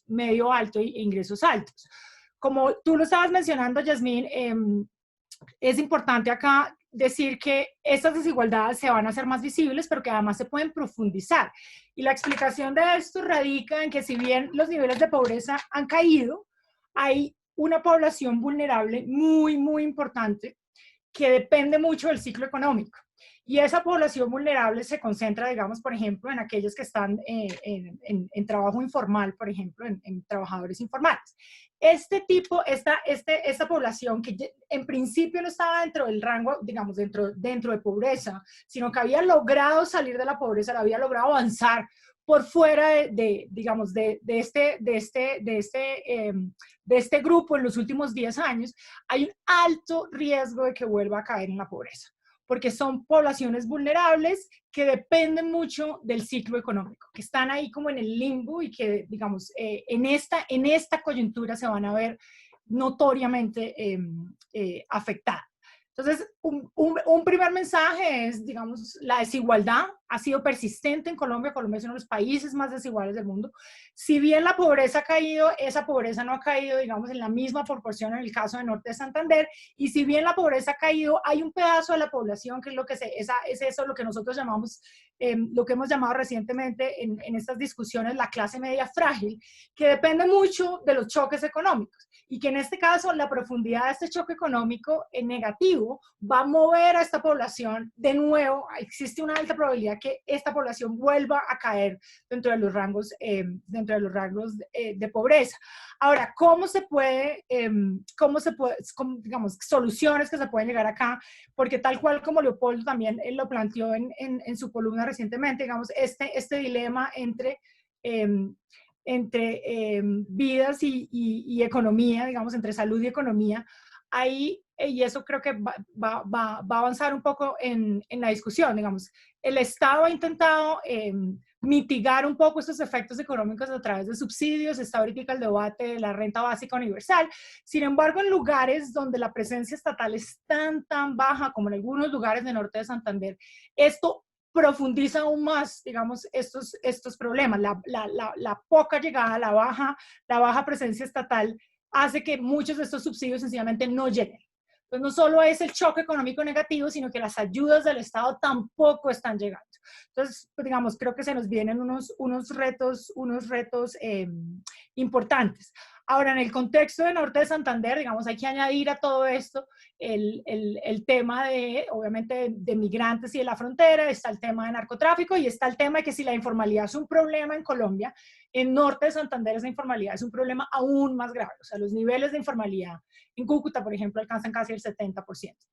medio alto e ingresos altos. Como tú lo estabas mencionando, Yasmín, es importante acá decir que estas desigualdades se van a hacer más visibles, pero que además se pueden profundizar. Y la explicación de esto radica en que si bien los niveles de pobreza han caído, hay una población vulnerable muy, muy importante que depende mucho del ciclo económico. Y esa población vulnerable se concentra, digamos, por ejemplo, en aquellos que están en trabajo informal, por ejemplo, en trabajadores informales. Esta población que en principio no estaba dentro del rango, digamos, dentro de pobreza, sino que había logrado salir de la pobreza, la había logrado avanzar por fuera digamos, de este grupo en los últimos 10 años, hay un alto riesgo de que vuelva a caer en la pobreza, porque son poblaciones vulnerables que dependen mucho del ciclo económico, que están ahí como en el limbo y que, digamos, en esta coyuntura se van a ver notoriamente afectadas. Entonces, un primer mensaje es, digamos, la desigualdad ha sido persistente en Colombia. Colombia es uno de los países más desiguales del mundo. Si bien la pobreza ha caído, esa pobreza no ha caído, digamos, en la misma proporción en el caso de Norte de Santander. Y si bien la pobreza ha caído, hay un pedazo de la población que es lo que es eso lo que nosotros llamamos, lo que hemos llamado recientemente en estas discusiones, la clase media frágil, que depende mucho de los choques económicos. Y que en este caso la profundidad de este choque económico negativo va a mover a esta población de nuevo. Existe una alta probabilidad que esta población vuelva a caer dentro de los rangos, de pobreza. Ahora, ¿cómo se puede, digamos, soluciones que se pueden llegar acá? Porque tal cual como Leopoldo también lo planteó en su columna recientemente, digamos, este dilema entre vidas y economía, digamos, entre salud y economía, ahí, y eso creo que va a avanzar un poco en la discusión, digamos. El Estado ha intentado mitigar un poco estos efectos económicos a través de subsidios. Está ahorita el debate de la renta básica universal. Sin embargo, en lugares donde la presencia estatal es tan baja como en algunos lugares del norte de Santander, esto profundiza aún más, digamos, estos problemas. La poca llegada, la baja presencia estatal hace que muchos de estos subsidios sencillamente no lleguen. Entonces, no solo es el choque económico negativo, sino que las ayudas del Estado tampoco están llegando. Entonces, pues, digamos, creo que se nos vienen unos retos importantes. Ahora, en el contexto de Norte de Santander, digamos, hay que añadir a todo esto el tema de, obviamente, de migrantes y de la frontera, está el tema de narcotráfico y está el tema de que si la informalidad es un problema en Colombia, en Norte de Santander esa informalidad es un problema aún más grave. O sea, los niveles de informalidad en Cúcuta, por ejemplo, alcanzan casi el 70%.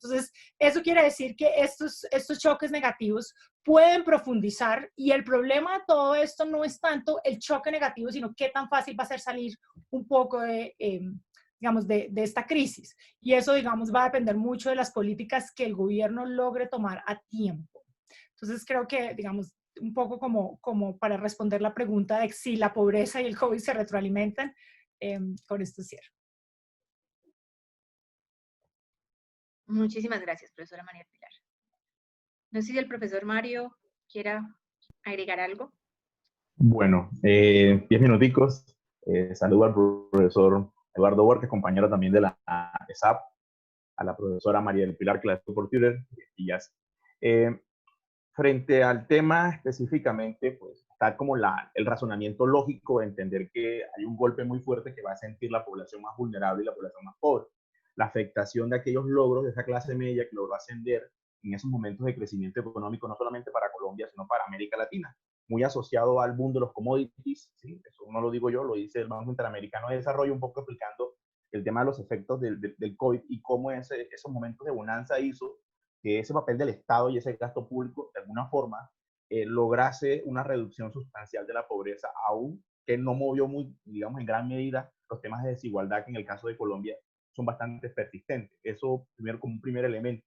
Entonces, eso quiere decir que estos choques negativos pueden profundizar y el problema de todo esto no es tanto el choque negativo, sino qué tan fácil va a ser salir un poco digamos, de esta crisis. Y eso, digamos, va a depender mucho de las políticas que el gobierno logre tomar a tiempo. Entonces, creo que, digamos, un poco como para responder la pregunta de si la pobreza y el COVID se retroalimentan, con esto cierro. Muchísimas gracias, profesora María Pilar. No sé si el profesor Mario quiera agregar algo. Bueno, 10 minuticos. Saludo al profesor Eduardo Borges, compañero también de la ESAP, a la profesora María del Pilar, que la estuvo por Twitter, y ya. Frente al tema específicamente, pues está como el razonamiento lógico de entender que hay un golpe muy fuerte que va a sentir la población más vulnerable y la población más pobre. La afectación de aquellos logros de esa clase media que logró ascender en esos momentos de crecimiento económico, no solamente para Colombia, sino para América Latina, muy asociado al boom de los commodities, ¿sí? Eso no lo digo yo, lo dice el Banco Interamericano de Desarrollo, un poco explicando el tema de los efectos del COVID y cómo esos momentos de bonanza hizo que ese papel del Estado y ese gasto público, de alguna forma, lograse una reducción sustancial de la pobreza, aún que no movió muy, digamos, en gran medida los temas de desigualdad que en el caso de Colombia son bastante persistentes. Eso primero como un primer elemento,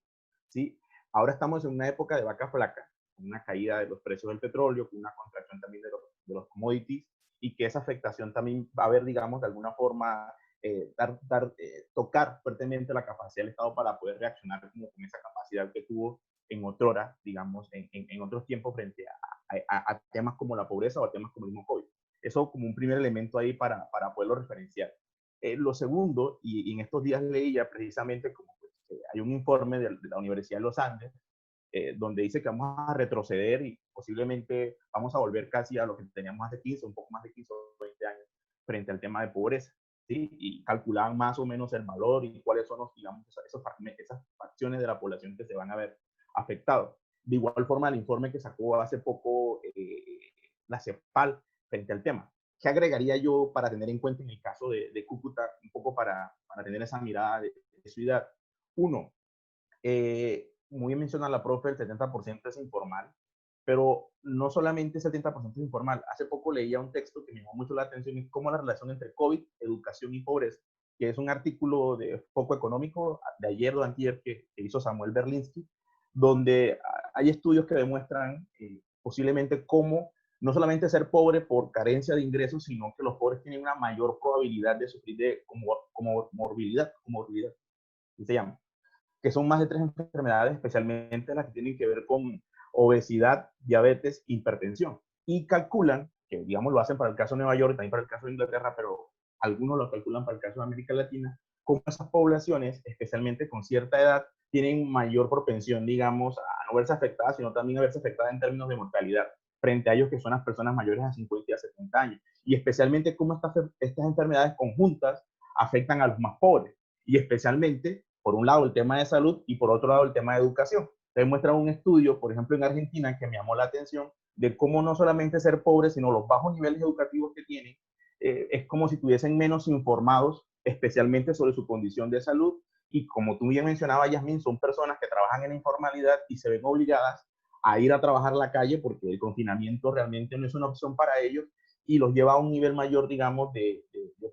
¿sí? Ahora estamos en una época de vaca flaca, con una caída de los precios del petróleo, con una contracción también de los commodities, y que esa afectación también va a haber, digamos, de alguna forma, tocar fuertemente la capacidad del Estado para poder reaccionar como con esa capacidad que tuvo en otrora, digamos, en otros tiempos frente a temas como la pobreza o a temas como el mismo COVID. Eso como un primer elemento ahí para poderlo referenciar. Lo segundo, y en estos días leía precisamente como pues, hay un informe de la Universidad de los Andes, donde dice que vamos a retroceder y posiblemente vamos a volver casi a lo que teníamos hace 15, un poco más de 15 o 20 años frente al tema de pobreza, ¿sí? Y calculaban más o menos el valor y cuáles son los, digamos, esas facciones de la población que se van a ver afectados. De igual forma, el informe que sacó hace poco la CEPAL frente al tema. ¿Qué agregaría yo para tener en cuenta en el caso de Cúcuta, un poco para tener esa mirada de ciudad? Uno, muy bien menciona la profe, el 70% es informal, pero no solamente ese 70% es informal. Hace poco leía un texto que me llamó mucho la atención, es cómo la relación entre COVID, educación y pobreza, que es un artículo de Foco Económico de ayer o de antier que hizo Samuel Berlinski, donde hay estudios que demuestran posiblemente cómo no solamente ser pobre por carencia de ingresos, sino que los pobres tienen una mayor probabilidad de sufrir de comorbilidad, ¿qué se llama? Que son más de 3 enfermedades, especialmente las que tienen que ver con obesidad, diabetes, hipertensión. Y calculan, que digamos lo hacen para el caso de Nueva York, también para el caso de Inglaterra, pero algunos lo calculan para el caso de América Latina, cómo esas poblaciones, especialmente con cierta edad, tienen mayor propensión, digamos, a no verse afectadas, sino también a verse afectadas en términos de mortalidad, frente a ellos que son las personas mayores a 50 y a 70 años. Y especialmente cómo estas enfermedades conjuntas afectan a los más pobres. Y especialmente, por un lado, el tema de salud y por otro lado, el tema de educación. Entonces muestra un estudio, por ejemplo, en Argentina, que me llamó la atención, de cómo no solamente ser pobres, sino los bajos niveles educativos que tienen, es como si tuviesen menos informados, especialmente sobre su condición de salud. Y como tú bien mencionabas, Yasmín, son personas que trabajan en la informalidad y se ven obligadas a ir a trabajar a la calle porque el confinamiento realmente no es una opción para ellos y los lleva a un nivel mayor, digamos, de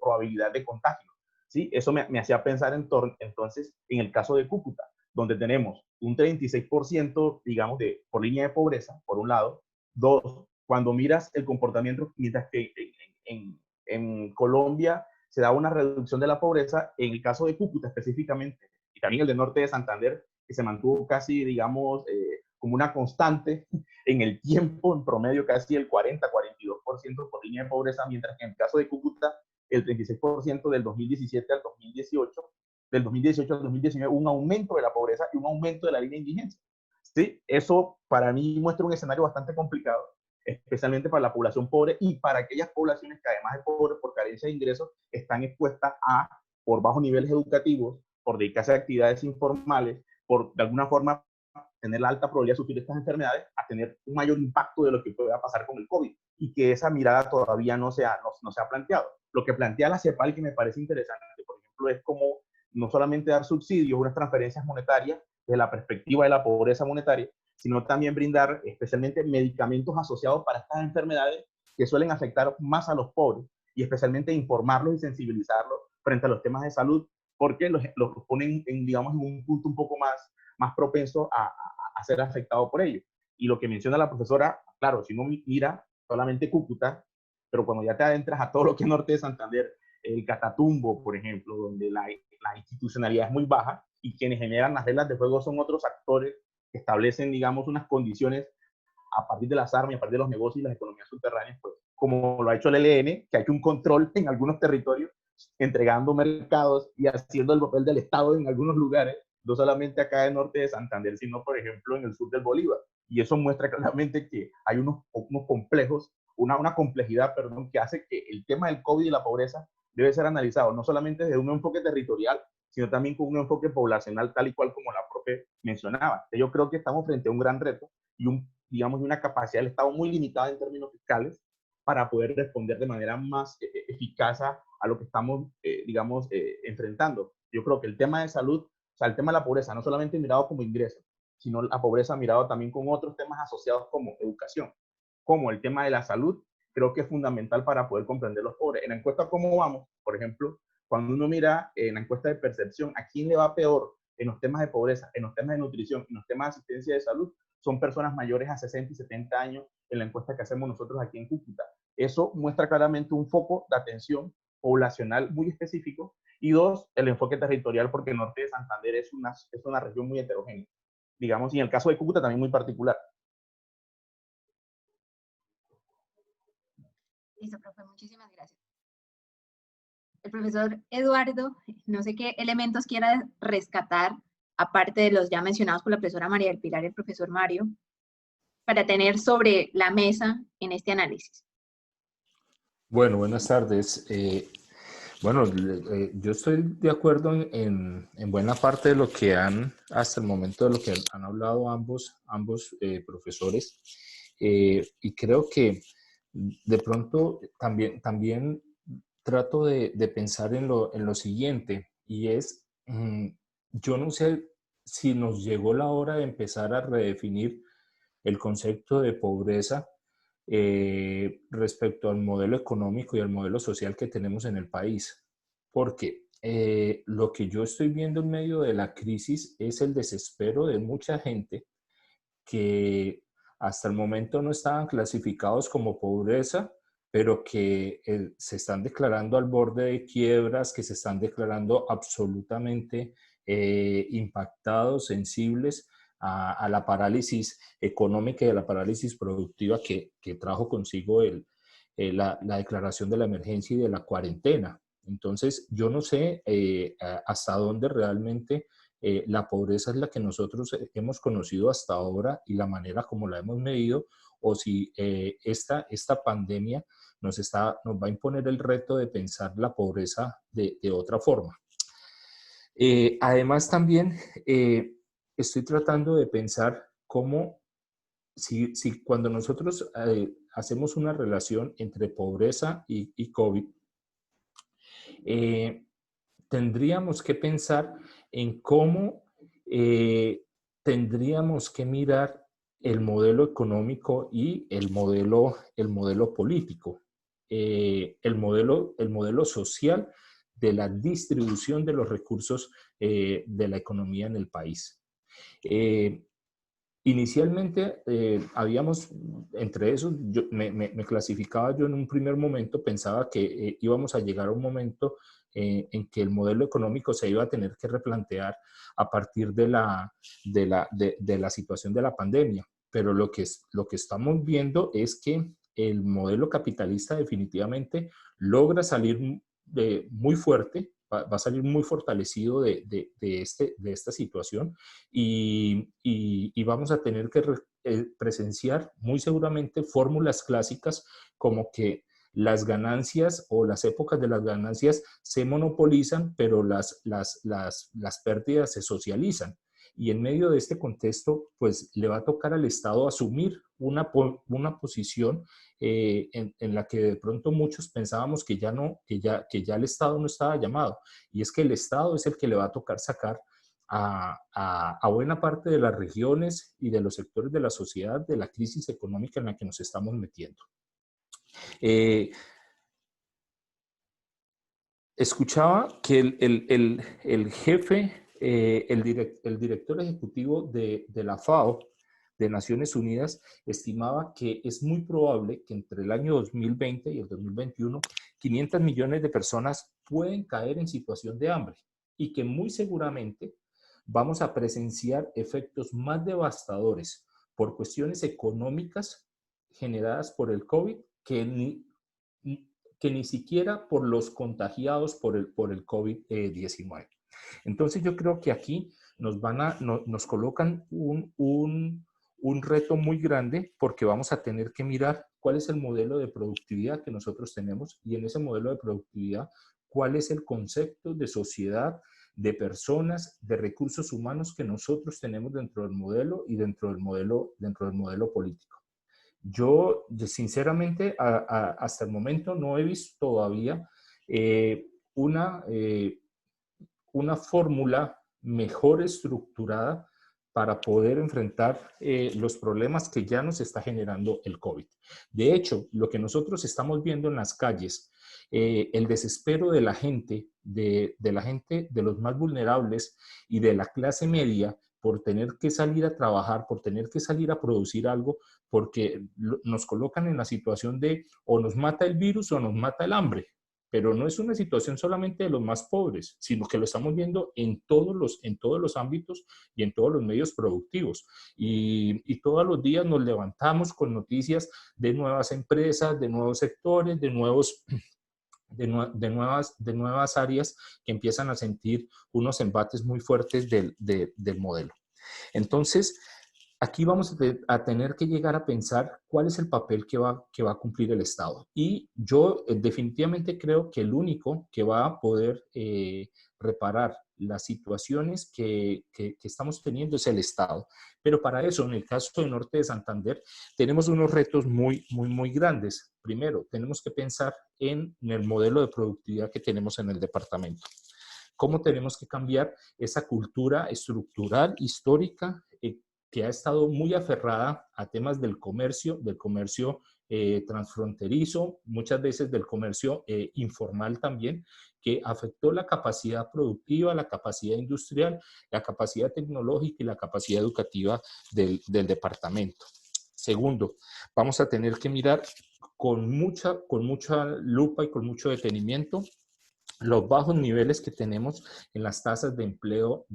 probabilidad de contagio. ¿Sí? Eso me hacía pensar entonces en el caso de Cúcuta, donde tenemos un 36%, digamos, por línea de pobreza, por un lado. Dos, cuando miras el comportamiento, mientras que en Colombia se da una reducción de la pobreza, en el caso de Cúcuta específicamente, y también el del norte de Santander, que se mantuvo casi, digamos, como una constante en el tiempo, en promedio casi el 40-42% por línea de pobreza, mientras que en el caso de Cúcuta el 36% del 2017 al 2018, del 2018 al 2019, un aumento de la pobreza y un aumento de la línea de indigencia. ¿Sí? Eso para mí muestra un escenario bastante complicado, especialmente para la población pobre y para aquellas poblaciones que además de pobres por carencia de ingresos, están expuestas a, por bajos niveles educativos, por dedicarse a actividades informales, por de alguna forma tener la alta probabilidad de sufrir estas enfermedades, a tener un mayor impacto de lo que pueda pasar con el COVID y que esa mirada todavía no se ha planteado. Lo que plantea la CEPAL, que me parece interesante, por ejemplo, es como no solamente dar subsidios, unas transferencias monetarias desde la perspectiva de la pobreza monetaria, sino también brindar especialmente medicamentos asociados para estas enfermedades que suelen afectar más a los pobres y especialmente informarlos y sensibilizarlos frente a los temas de salud, porque los ponen digamos, en un punto un poco más propenso a ser afectado por ello. Y lo que menciona la profesora, claro, si uno mira solamente Cúcuta, pero cuando ya te adentras a todo lo que es norte de Santander, el Catatumbo, por ejemplo, donde la institucionalidad es muy baja y quienes generan las reglas de juego son otros actores que establecen, digamos, unas condiciones a partir de las armas y a partir de los negocios y las economías subterráneas, pues, como lo ha hecho el ELN, que ha hecho un control en algunos territorios, entregando mercados y haciendo el papel del Estado en algunos lugares, no solamente acá en el norte de Santander, sino, por ejemplo, en el sur del Bolívar. Y eso muestra claramente que hay unos complejos, una complejidad, perdón, que hace que el tema del COVID y la pobreza debe ser analizado no solamente desde un enfoque territorial, sino también con un enfoque poblacional, tal y cual como la profe mencionaba. Yo creo que estamos frente a un gran reto y digamos, una capacidad del Estado muy limitada en términos fiscales para poder responder de manera más eficaz a lo que estamos, digamos, enfrentando. Yo creo que el tema de salud, o sea, el tema de la pobreza, no solamente mirado como ingreso, sino la pobreza mirado también con otros temas asociados como educación, como el tema de la salud, creo que es fundamental para poder comprender los pobres. En la encuesta ¿Cómo vamos? Por ejemplo, cuando uno mira en la encuesta de percepción, ¿a quién le va peor en los temas de pobreza, en los temas de nutrición, en los temas de asistencia de salud? Son personas mayores a 60 y 70 años en la encuesta que hacemos nosotros aquí en Cúcuta. Eso muestra claramente un foco de atención poblacional muy específico. Y dos, el enfoque territorial, porque el norte de Santander es una región muy heterogénea, digamos, y en el caso de Cúcuta también muy particular. Listo, profe, muchísimas gracias. El profesor Eduardo, no sé qué elementos quiera rescatar, aparte de los ya mencionados por la profesora María del Pilar y el profesor Mario, para tener sobre la mesa en este análisis. Bueno, buenas tardes. Bueno, yo estoy de acuerdo en buena parte de lo que hasta el momento de lo que han hablado ambos profesores, y creo que de pronto también trato de pensar en lo siguiente, y es, yo no sé si nos llegó la hora de empezar a redefinir el concepto de pobreza respecto al modelo económico y al modelo social que tenemos en el país. Porque lo que yo estoy viendo en medio de la crisis es el desespero de mucha gente que hasta el momento no estaban clasificados como pobreza, pero que se están declarando al borde de quiebras, que se están declarando absolutamente impactados, sensibles a la parálisis económica y a la parálisis productiva que trajo consigo la declaración de la emergencia y de la cuarentena. Entonces, yo no sé hasta dónde realmente la pobreza es la que nosotros hemos conocido hasta ahora y la manera como la hemos medido, o si esta pandemia nos va a imponer el reto de pensar la pobreza de otra forma. Además, también estoy tratando de pensar cómo, si cuando nosotros hacemos una relación entre pobreza y COVID, tendríamos que pensar en cómo tendríamos que mirar el modelo económico y el modelo político, el modelo social de la distribución de los recursos de la economía en el país. Inicialmente habíamos, entre esos, me clasificaba yo en un primer momento, pensaba que íbamos a llegar a un momento en que el modelo económico se iba a tener que replantear a partir de la situación de la pandemia. Pero lo que estamos viendo es que el modelo capitalista definitivamente logra salir muy fuerte, va a salir muy fortalecido de esta situación, y vamos a tener que presenciar muy seguramente fórmulas clásicas como que las ganancias o las épocas de las ganancias se monopolizan, pero las pérdidas se socializan. Y en medio de este contexto, pues le va a tocar al Estado asumir una posición en la que de pronto muchos pensábamos que ya el Estado no estaba llamado. Y es que el Estado es el que le va a tocar sacar a buena parte de las regiones y de los sectores de la sociedad de la crisis económica en la que nos estamos metiendo. Escuchaba que el jefe, el director ejecutivo de la FAO, de Naciones Unidas, estimaba que es muy probable que entre el año 2020 y el 2021, 500 millones de personas pueden caer en situación de hambre y que muy seguramente vamos a presenciar efectos más devastadores por cuestiones económicas generadas por el COVID que ni siquiera por los contagiados por el COVID-19. Entonces yo creo que aquí nos colocan un reto muy grande, porque vamos a tener que mirar cuál es el modelo de productividad que nosotros tenemos, y en ese modelo de productividad, cuál es el concepto de sociedad, de personas, de recursos humanos que nosotros tenemos dentro del modelo y dentro del modelo político. Yo, sinceramente, hasta el momento no he visto todavía una fórmula mejor estructurada para poder enfrentar los problemas que ya nos está generando el COVID. De hecho, lo que nosotros estamos viendo en las calles, el desespero de la gente, de los más vulnerables y de la clase media, por tener que salir a trabajar, por tener que salir a producir algo, porque nos colocan en la situación de o nos mata el virus o nos mata el hambre. pero no es una situación solamente de los más pobres, sino que lo estamos viendo en todos los ámbitos y en todos los medios productivos. Y todos los días nos levantamos con noticias de nuevas empresas, de nuevos sectores, de nuevas áreas que empiezan a sentir unos embates muy fuertes del modelo. Entonces, aquí vamos a tener que llegar a pensar cuál es el papel que va a cumplir el Estado. Y yo definitivamente creo que el único que va a poder reparar las situaciones que estamos teniendo es el Estado. Pero para eso, en el caso de Norte de Santander, tenemos unos retos muy grandes. Primero, tenemos que pensar en el modelo de productividad que tenemos en el departamento. Cómo tenemos que cambiar esa cultura estructural, histórica, que ha estado muy aferrada a temas del comercio transfronterizo, muchas veces del comercio informal también, que afectó la capacidad productiva, la capacidad industrial, la capacidad tecnológica y la capacidad educativa del departamento. Segundo, vamos a tener que mirar con mucha lupa y con mucho detenimiento los bajos niveles que tenemos en las tasas de empleo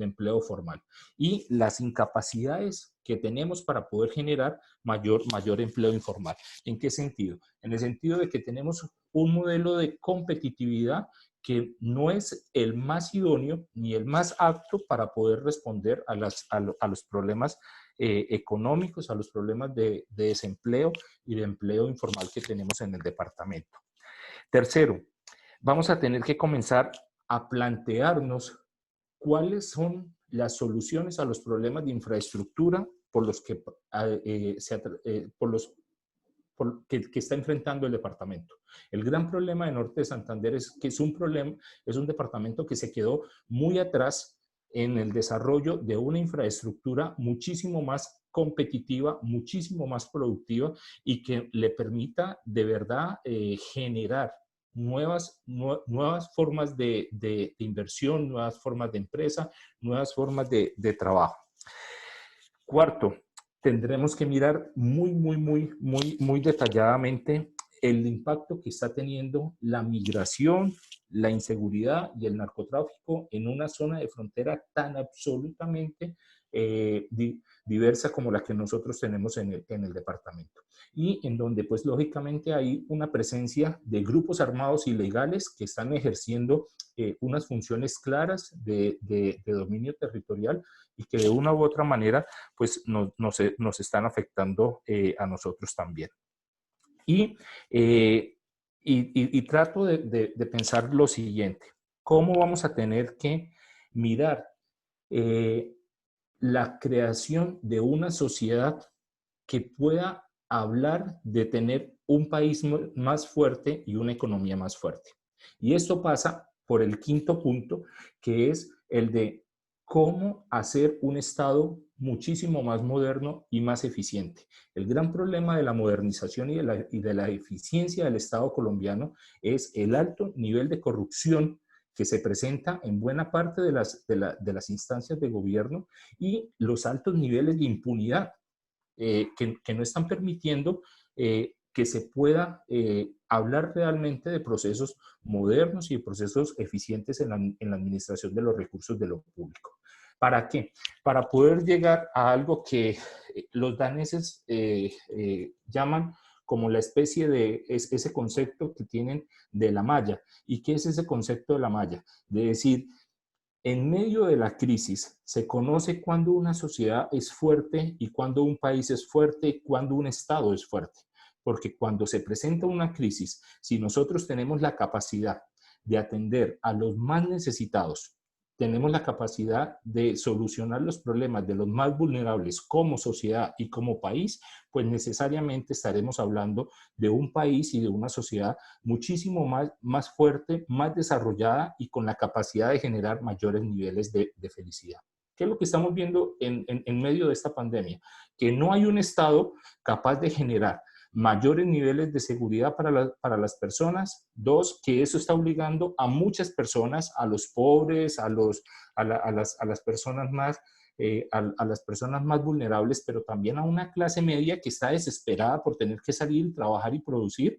formal y las incapacidades que tenemos para poder generar mayor empleo informal. ¿En qué sentido? En el sentido de que tenemos un modelo de competitividad que no es el más idóneo ni el más apto para poder responder a los problemas económicos, a los problemas de desempleo y de empleo informal que tenemos en el departamento. Tercero, vamos a tener que comenzar a plantearnos cuáles son las soluciones a los problemas de infraestructura que está enfrentando el departamento. El gran problema de Norte de Santander es que es un departamento que se quedó muy atrás en el desarrollo de una infraestructura muchísimo más competitiva, muchísimo más productiva y que le permita de verdad generar nuevas formas de inversión, nuevas formas de empresa, nuevas formas de trabajo. Cuarto, tendremos que mirar muy detalladamente el impacto que está teniendo la migración, la inseguridad y el narcotráfico en una zona de frontera tan absolutamente diversa como la que nosotros tenemos en el departamento. Y en donde, pues, lógicamente hay una presencia de grupos armados ilegales que están ejerciendo unas funciones claras de dominio territorial y que de una u otra manera, pues, nos están afectando a nosotros también. Y trato de pensar lo siguiente: ¿cómo vamos a tener que mirar la creación de una sociedad que pueda hablar de tener un país más fuerte y una economía más fuerte? Y esto pasa por el quinto punto, que es el de cómo hacer un Estado muchísimo más moderno y más eficiente. El gran problema de la modernización y de la eficiencia del Estado colombiano es el alto nivel de corrupción que se presenta en buena parte de las instancias de gobierno y los altos niveles de impunidad que no están permitiendo que se pueda hablar realmente de procesos modernos y de procesos eficientes en la administración de los recursos de lo público. ¿Para qué? Para poder llegar a algo que los daneses llaman como la especie de ese concepto que tienen de la malla. ¿Y qué es ese concepto de la malla? De decir, en medio de la crisis se conoce cuándo una sociedad es fuerte y cuándo un país es fuerte y cuándo un Estado es fuerte. Porque cuando se presenta una crisis, si nosotros tenemos la capacidad de atender a los más necesitados, tenemos la capacidad de solucionar los problemas de los más vulnerables como sociedad y como país, pues necesariamente estaremos hablando de un país y de una sociedad muchísimo más fuerte, más desarrollada y con la capacidad de generar mayores niveles de felicidad. ¿Qué es lo que estamos viendo en medio de esta pandemia? Que no hay un Estado capaz de generar mayores niveles de seguridad para las personas. Dos, que eso está obligando a muchas personas, a los pobres, a las personas más a las personas más vulnerables, pero también a una clase media que está desesperada por tener que salir, trabajar y producir.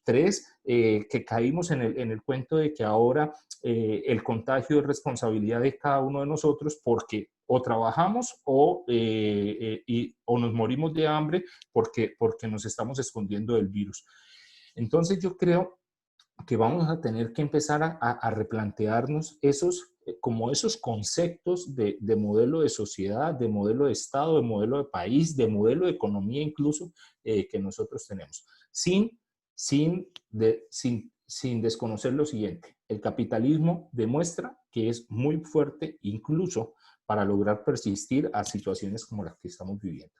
3, que caímos en el cuento de que ahora el contagio es responsabilidad de cada uno de nosotros porque o trabajamos o nos morimos de hambre porque nos estamos escondiendo del virus. Entonces yo creo que vamos a tener que empezar a replantearnos esos conceptos de modelo de sociedad, de modelo de Estado, de modelo de país, de modelo de economía incluso que nosotros tenemos, sin desconocer lo siguiente. El capitalismo demuestra que es muy fuerte incluso para lograr persistir a situaciones como las que estamos viviendo.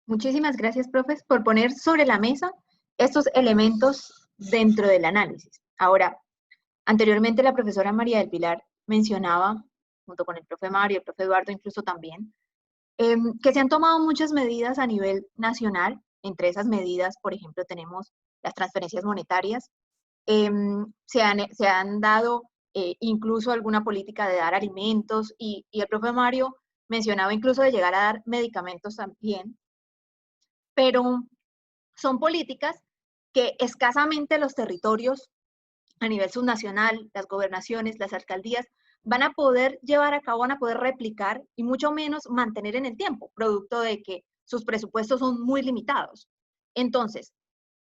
Muchísimas gracias, profes, por poner sobre la mesa estos elementos dentro del análisis. Ahora, anteriormente la profesora María del Pilar mencionaba, junto con el profe Mario, el profe Eduardo incluso también, que se han tomado muchas medidas a nivel nacional. Entre esas medidas, por ejemplo, tenemos las transferencias monetarias. Se han dado incluso alguna política de dar alimentos y el profe Mario mencionaba incluso de llegar a dar medicamentos también. Pero son políticas que escasamente los territorios a nivel subnacional, las gobernaciones, las alcaldías, van a poder llevar a cabo, van a poder replicar y mucho menos mantener en el tiempo, producto de que sus presupuestos son muy limitados. Entonces,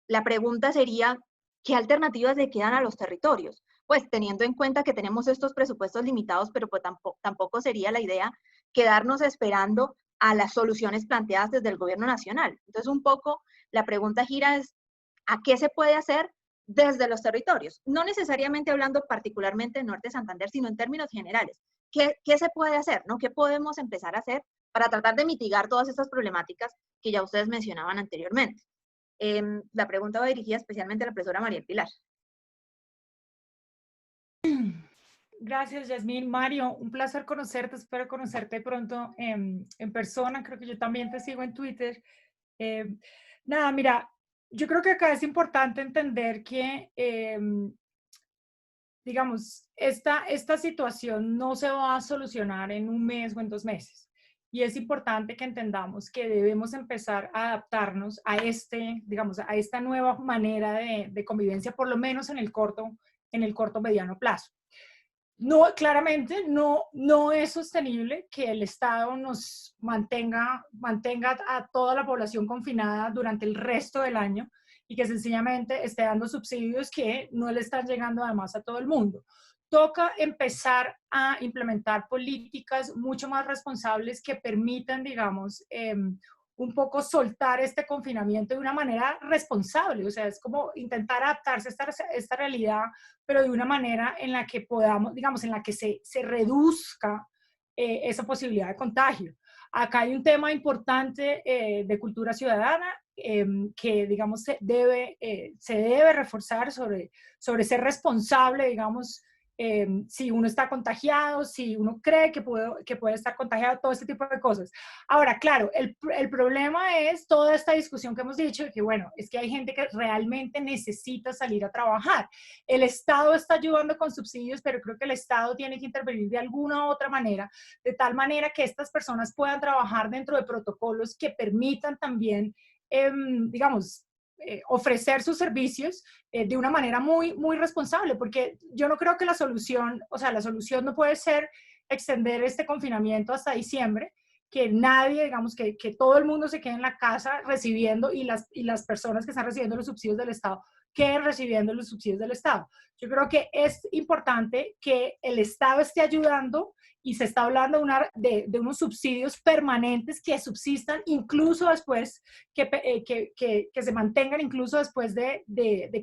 la pregunta sería, ¿qué alternativas le quedan a los territorios? Pues teniendo en cuenta que tenemos estos presupuestos limitados, pero pues tampoco sería la idea quedarnos esperando a las soluciones planteadas desde el gobierno nacional. Entonces, un poco la pregunta gira es, ¿a qué se puede hacer desde los territorios? No necesariamente hablando particularmente de Norte de Santander, sino en términos generales. ¿Qué se puede hacer? ¿No? ¿Qué podemos empezar a hacer para tratar de mitigar todas estas problemáticas que ya ustedes mencionaban anteriormente? La pregunta va dirigida especialmente a la profesora María Pilar. Gracias, Yasmín. Mario, un placer conocerte. Espero conocerte pronto en persona. Creo que yo también te sigo en Twitter. Nada, mira, yo creo que acá es importante entender que, digamos, esta situación no se va a solucionar en un mes o en 2 meses. Y es importante que entendamos que debemos empezar a adaptarnos a digamos, a esta nueva manera de convivencia, por lo menos en el corto mediano plazo. No, claramente no es sostenible que el Estado nos mantenga a toda la población confinada durante el resto del año y que sencillamente esté dando subsidios que no le están llegando además a todo el mundo. Toca empezar a implementar políticas mucho más responsables que permitan, digamos, un poco soltar este confinamiento de una manera responsable. O sea, es como intentar adaptarse a esta realidad, pero de una manera en la que podamos, digamos, en la que se reduzca esa posibilidad de contagio. Acá hay un tema importante de cultura ciudadana que, digamos, se debe reforzar sobre ser responsable, digamos, si uno está contagiado, si uno cree que puede estar contagiado, todo este tipo de cosas. Ahora, claro, el problema es toda esta discusión que hemos dicho de que, bueno, es que hay gente que realmente necesita salir a trabajar. El Estado está ayudando con subsidios, pero creo que el Estado tiene que intervenir de alguna u otra manera, de tal manera que estas personas puedan trabajar dentro de protocolos que permitan también, digamos, ofrecer sus servicios de una manera muy, muy responsable, porque yo no creo que la solución no puede ser extender este confinamiento hasta diciembre, que nadie, digamos, que todo el mundo se quede en la casa recibiendo y las personas que están recibiendo los subsidios del Estado queden recibiendo los subsidios del Estado. Yo creo que es importante que el Estado esté ayudando y se está hablando de unos subsidios permanentes que subsistan incluso después, que se mantengan incluso después de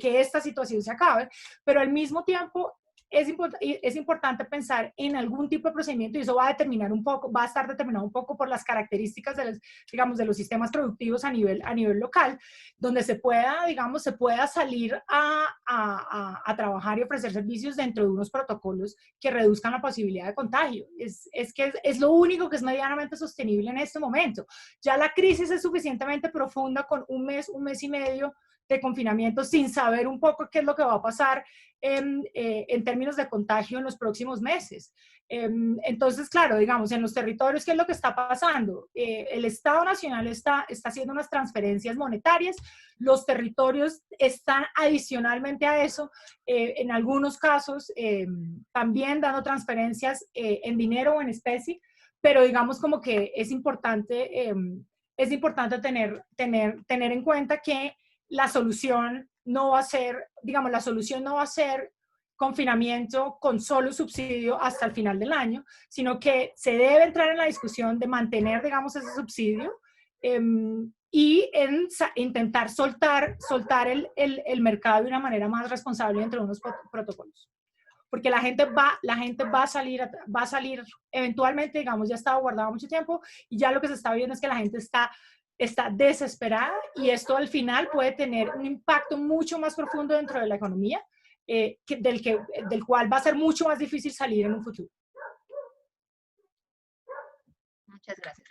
que esta situación se acabe, pero al mismo tiempo es importante pensar en algún tipo de procedimiento y eso va a estar determinado un poco por las características de los sistemas productivos a nivel local, donde se pueda salir a trabajar y ofrecer servicios dentro de unos protocolos que reduzcan la posibilidad de contagio. Es que es lo único que es medianamente sostenible en este momento. Ya la crisis es suficientemente profunda con un mes y medio de confinamiento sin saber un poco qué es lo que va a pasar en términos de contagio en los próximos meses. Entonces, claro, digamos, en los territorios, ¿qué es lo que está pasando? El Estado Nacional está haciendo unas transferencias monetarias, los territorios están adicionalmente a eso, en algunos casos, también dando transferencias en dinero o en especie, pero digamos como que es importante tener en cuenta que la solución no va a ser, digamos, la solución no va a ser confinamiento con solo subsidio hasta el final del año, sino que se debe entrar en la discusión de mantener, digamos, ese subsidio y en intentar soltar el mercado de una manera más responsable entre unos protocolos. Porque la gente va a salir eventualmente, digamos, ya estaba guardado mucho tiempo y ya lo que se está viendo es que la gente está desesperada y esto al final puede tener un impacto mucho más profundo dentro de la economía, del cual va a ser mucho más difícil salir en un futuro. Muchas gracias.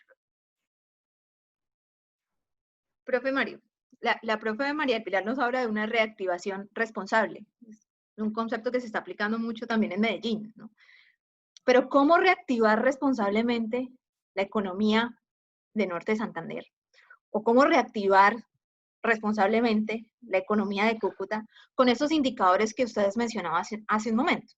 Profe Mario, la profe María del Pilar nos habla de una reactivación responsable. Es un concepto que se está aplicando mucho también en Medellín, ¿no? Pero ¿cómo reactivar responsablemente la economía de Norte de Santander? ¿O cómo reactivar responsablemente la economía de Cúcuta con esos indicadores que ustedes mencionaban hace un momento?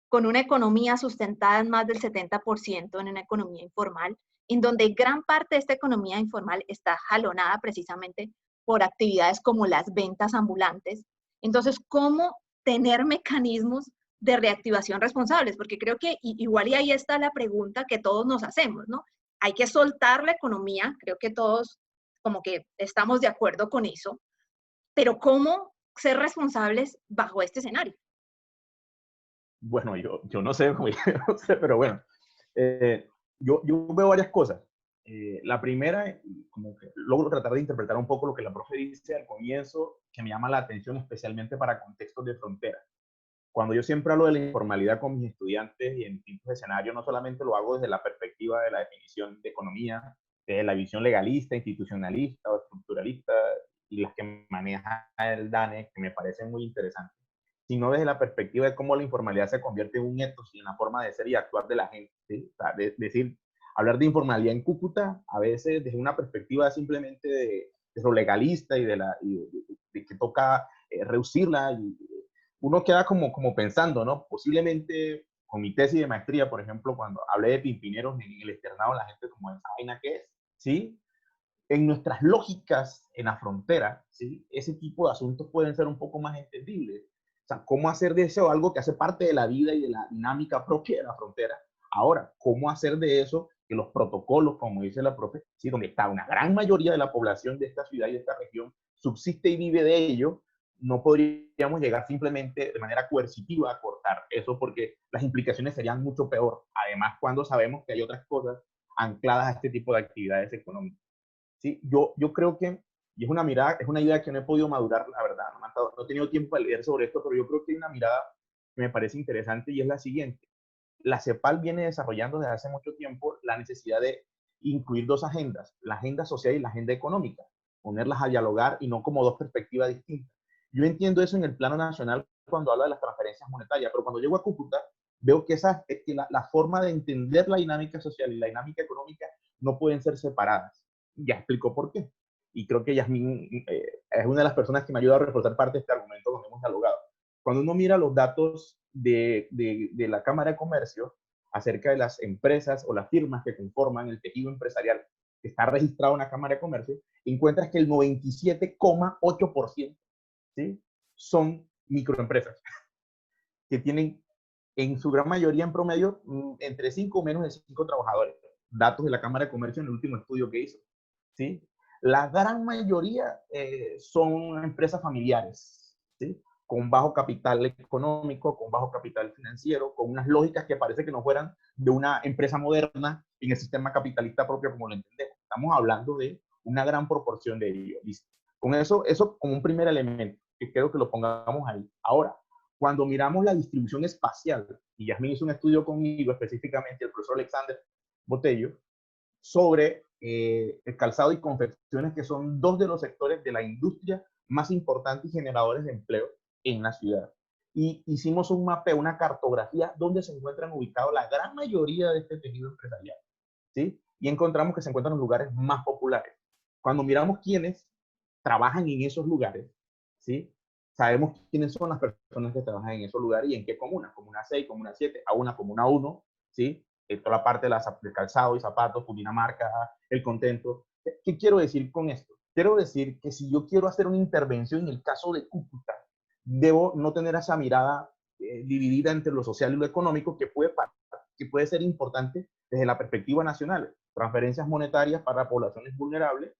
Con una economía sustentada en más del 70% en una economía informal, en donde gran parte de esta economía informal está jalonada precisamente por actividades como las ventas ambulantes. Entonces, ¿cómo tener mecanismos de reactivación responsables? Porque creo que igual y ahí está la pregunta que todos nos hacemos, ¿no? Hay que soltar la economía, creo que todos como que estamos de acuerdo con eso, pero ¿cómo ser responsables bajo este escenario? Bueno, yo no sé, no sé, pero bueno, yo veo varias cosas. La primera, como que logro tratar de interpretar un poco lo que la profe dice al comienzo, que me llama la atención especialmente para contextos de frontera. Cuando yo siempre hablo de la informalidad con mis estudiantes y en distintos escenarios, no solamente lo hago desde la perspectiva de la definición de economía, de la visión legalista, institucionalista o estructuralista, y las que maneja el DANE, que me parecen muy interesantes, sino desde la perspectiva de cómo la informalidad se convierte en un ethos y en la forma de ser y actuar de la gente. ¿Sí? O sea, decir, hablar de informalidad en Cúcuta, a veces desde una perspectiva simplemente de lo legalista y de que toca reducirla, y uno queda como pensando, ¿no? Posiblemente con mi tesis de maestría, por ejemplo, cuando hablé de pimpineros en el externado, la gente como, ¿esa vaina qué es? ¿Sí? En nuestras lógicas en la frontera, ¿sí? Ese tipo de asuntos pueden ser un poco más entendibles. O sea, ¿cómo hacer de eso algo que hace parte de la vida y de la dinámica propia de la frontera? Ahora, ¿cómo hacer de eso que los protocolos, como dice la profe, ¿sí? Donde está una gran mayoría de la población de esta ciudad y de esta región, subsiste y vive de ello, no podríamos llegar simplemente de manera coercitiva a cortar eso porque las implicaciones serían mucho peor. Además, cuando sabemos que hay otras cosas ancladas a este tipo de actividades económicas. ¿Sí? Yo creo que, y es una mirada, es una idea que no he podido madurar, la verdad, no he tenido tiempo para leer sobre esto, pero yo creo que hay una mirada que me parece interesante y es la siguiente. La CEPAL viene desarrollando desde hace mucho tiempo la necesidad de incluir dos agendas, la agenda social y la agenda económica, ponerlas a dialogar y no como dos perspectivas distintas. Yo entiendo eso en el plano nacional cuando habla de las transferencias monetarias, pero cuando llego a Cúcuta veo que la forma de entender la dinámica social y la dinámica económica no pueden ser separadas. Ya explico por qué. Y creo que Yasmín es una de las personas que me ayuda a reforzar parte de este argumento donde hemos dialogado. Cuando uno mira los datos de la Cámara de Comercio acerca de las empresas o las firmas que conforman el tejido empresarial que está registrado en la Cámara de Comercio, encuentras que el 97,8% ¿sí? son microempresas que tienen en su gran mayoría en promedio entre 5 o menos de 5 trabajadores. Datos de la Cámara de Comercio en el último estudio que hizo. ¿Sí? La gran mayoría son empresas familiares, ¿sí? Con bajo capital económico, con bajo capital financiero, con unas lógicas que parece que no fueran de una empresa moderna en el sistema capitalista propio como lo entendemos. Estamos hablando de una gran proporción de ellos. ¿Listo? Con eso como un primer elemento, que creo que lo pongamos ahí. Ahora, cuando miramos la distribución espacial, y Yasmín hizo un estudio conmigo, específicamente el profesor Alexander Botello, sobre el calzado y confecciones, que son dos de los sectores de la industria más importantes y generadores de empleo en la ciudad. y hicimos un mapeo, una cartografía donde se encuentran ubicados la gran mayoría de este tejido empresarial, ¿sí? Y encontramos que se encuentran los lugares más populares. Cuando miramos quiénes trabajan en esos lugares, ¿sí? Sabemos quiénes son las personas que trabajan en esos lugares y en qué comunas, comuna 6, comuna 7, a una comuna 1, ¿sí? Toda la parte de calzado y zapatos, Cundinamarca, el Contento. ¿Qué quiero decir con esto? Quiero decir que si yo quiero hacer una intervención en el caso de Cúcuta, debo no tener esa mirada dividida entre lo social y lo económico que puede ser importante desde la perspectiva nacional. Transferencias monetarias para poblaciones vulnerables,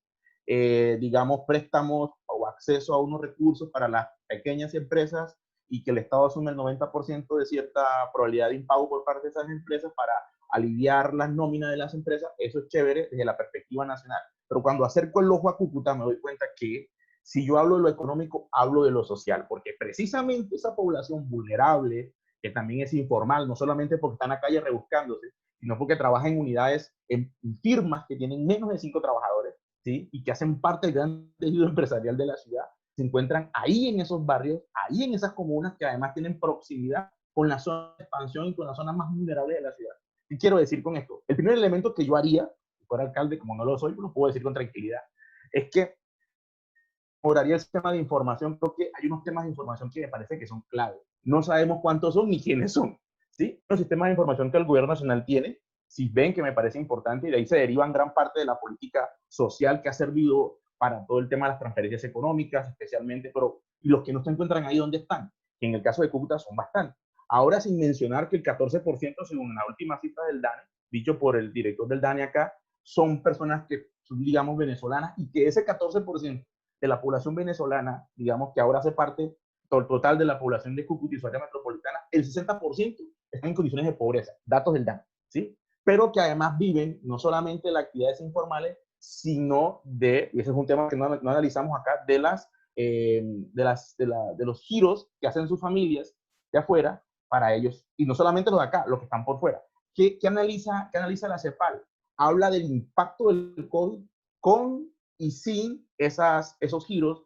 digamos, préstamos o acceso a unos recursos para las pequeñas empresas y que el Estado asume el 90% de cierta probabilidad de impago por parte de esas empresas para aliviar las nóminas de las empresas. Eso es chévere desde la perspectiva nacional. Pero cuando acerco el ojo a Cúcuta me doy cuenta que si yo hablo de lo económico, hablo de lo social, porque precisamente esa población vulnerable, que también es informal, no solamente porque está en la calle rebuscándose, sino porque trabaja en unidades, en firmas que tienen menos de 5 trabajadores, ¿sí? Y que hacen parte del gran tejido empresarial de la ciudad, se encuentran ahí en esos barrios, ahí en esas comunas que además tienen proximidad con la zona de expansión y con las zonas más vulnerables de la ciudad. ¿Qué quiero decir con esto? El primer elemento que yo haría, si fuera alcalde, como no lo soy, lo puedo decir con tranquilidad, es que mejoraría el sistema de información. Creo que hay unos temas de información que me parece que son clave. No sabemos cuántos son ni quiénes son, ¿sí? Los sistemas de información que el gobierno nacional tiene, si ven que me parece importante, y de ahí se derivan gran parte de la política social que ha servido para todo el tema de las transferencias económicas, especialmente, pero y los que no se encuentran ahí, ¿dónde están? Que en el caso de Cúcuta son bastantes. Ahora, sin mencionar que el 14%, según la última cifra del DANE, dicho por el director del DANE acá, son personas que son, digamos, venezolanas, y que ese 14% de la población venezolana, digamos que ahora hace parte total de la población de Cúcuta y su área metropolitana, el 60% están en condiciones de pobreza, datos del DANE, ¿sí? Pero que además viven no solamente de las actividades informales, sino de, y ese es un tema que no analizamos acá, de los giros que hacen sus familias de afuera para ellos, y no solamente los de acá, los que están por fuera. ¿Qué analiza la CEPAL? Habla del impacto del COVID con y sin esos giros,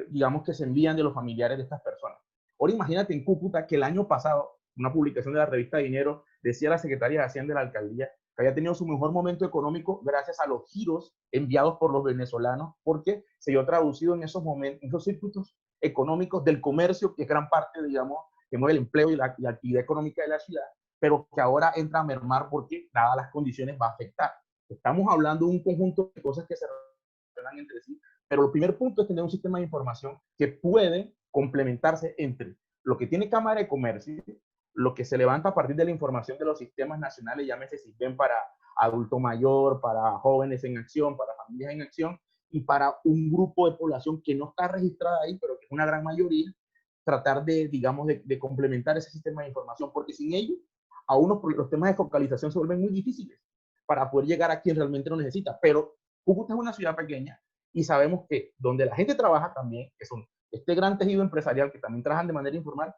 digamos, que se envían de los familiares de estas personas. Ahora imagínate en Cúcuta que el año pasado, una publicación de la revista Dinero decía la secretaria de Hacienda de la alcaldía que había tenido su mejor momento económico gracias a los giros enviados por los venezolanos, porque se vio traducido en esos momentos, en esos circuitos económicos del comercio, que es gran parte, digamos, que mueve el empleo y la actividad económica de la ciudad, pero que ahora entra a mermar porque, dadas las condiciones, va a afectar. Estamos hablando de un conjunto de cosas que se relacionan entre sí, pero el primer punto es tener un sistema de información que puede complementarse entre lo que tiene Cámara de Comercio, lo que se levanta a partir de la información de los sistemas nacionales, llámese SISBEN para adulto mayor, para jóvenes en acción, para familias en acción, y para un grupo de población que no está registrada ahí, pero que es una gran mayoría, tratar de, digamos, de complementar ese sistema de información, porque sin ello, aún los temas de focalización se vuelven muy difíciles para poder llegar a quien realmente lo necesita. Pero Cúcuta es una ciudad pequeña y sabemos que donde la gente trabaja también, que son este gran tejido empresarial que también trabajan de manera informal,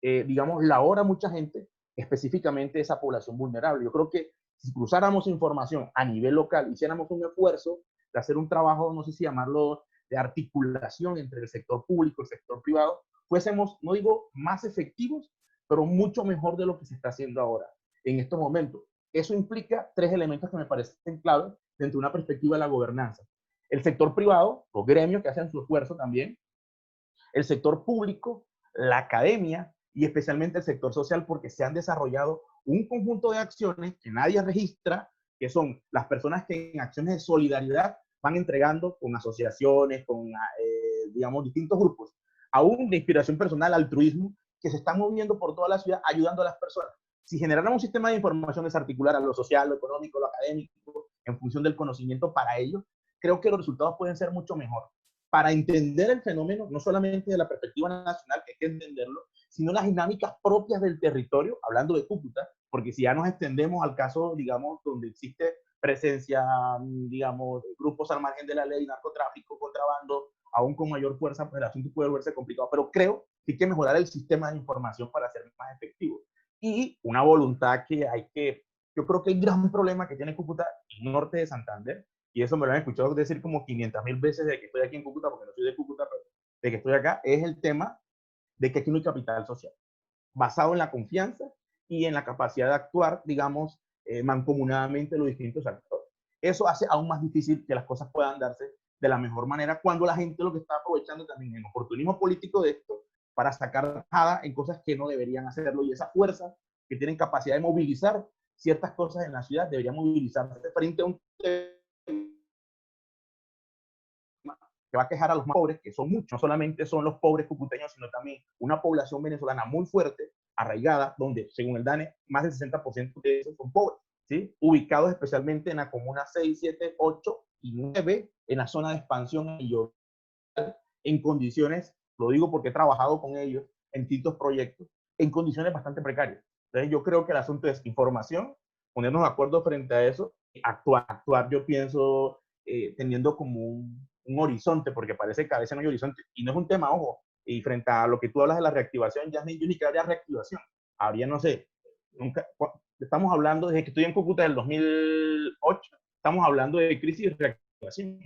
digamos, labora mucha gente, específicamente esa población vulnerable. Yo creo que si cruzáramos información a nivel local, hiciéramos un esfuerzo de hacer un trabajo, no sé si llamarlo, de articulación entre el sector público y el sector privado, fuésemos, no digo más efectivos, pero mucho mejor de lo que se está haciendo ahora, en estos momentos. Eso implica 3 elementos que me parecen claves dentro de una perspectiva de la gobernanza. El sector privado, los gremios que hacen su esfuerzo también, el sector público, la academia y especialmente el sector social, porque se han desarrollado un conjunto de acciones que nadie registra, que son las personas que en acciones de solidaridad van entregando con asociaciones, con, digamos, distintos grupos, aún de inspiración personal, altruismo, que se están moviendo por toda la ciudad ayudando a las personas. Si generáramos un sistema de información desarticular a lo social, lo económico, lo académico, en función del conocimiento para ello, creo que los resultados pueden ser mucho mejor. Para entender el fenómeno, no solamente de la perspectiva nacional, que hay que entenderlo, sino las dinámicas propias del territorio, hablando de Cúcuta, porque si ya nos extendemos al caso, digamos, donde existe presencia, digamos, de grupos al margen de la ley, narcotráfico, contrabando, aún con mayor fuerza, pues el asunto puede volverse complicado, pero creo que hay que mejorar el sistema de información para ser más efectivo. Y una voluntad que hay que, yo creo que el gran problema que tiene Cúcuta, el norte de Santander, y eso me lo han escuchado decir como 500.000 veces de que estoy aquí en Cúcuta, porque no soy de Cúcuta, pero de que estoy acá, es el tema de que aquí no hay capital social, basado en la confianza y en la capacidad de actuar, digamos, mancomunadamente los distintos actores. Eso hace aún más difícil que las cosas puedan darse de la mejor manera cuando la gente lo que está aprovechando también es el oportunismo político de esto para sacar tajada en cosas que no deberían hacerlo, y esa fuerza que tienen capacidad de movilizar ciertas cosas en la ciudad debería movilizarse frente a un tema que va a quejar a los más pobres, que son muchos, no solamente son los pobres cucuteños, sino también una población venezolana muy fuerte, arraigada, donde según el DANE, más del 60% de esos son pobres, ¿sí? Ubicados especialmente en la comuna 6, 7, 8 y 9, en la zona de expansión, en condiciones, lo digo porque he trabajado con ellos en distintos proyectos, en condiciones bastante precarias. Entonces yo creo que el asunto es información, ponernos de acuerdo frente a eso, actuar yo pienso, teniendo como un horizonte, porque parece que a veces no hay horizonte, y no es un tema, ojo, y frente a lo que tú hablas de la reactivación, ya yo ni que habría reactivación, habría, no sé, nunca, estamos hablando desde que estoy en Cúcuta del 2008, estamos hablando de crisis y reactivación,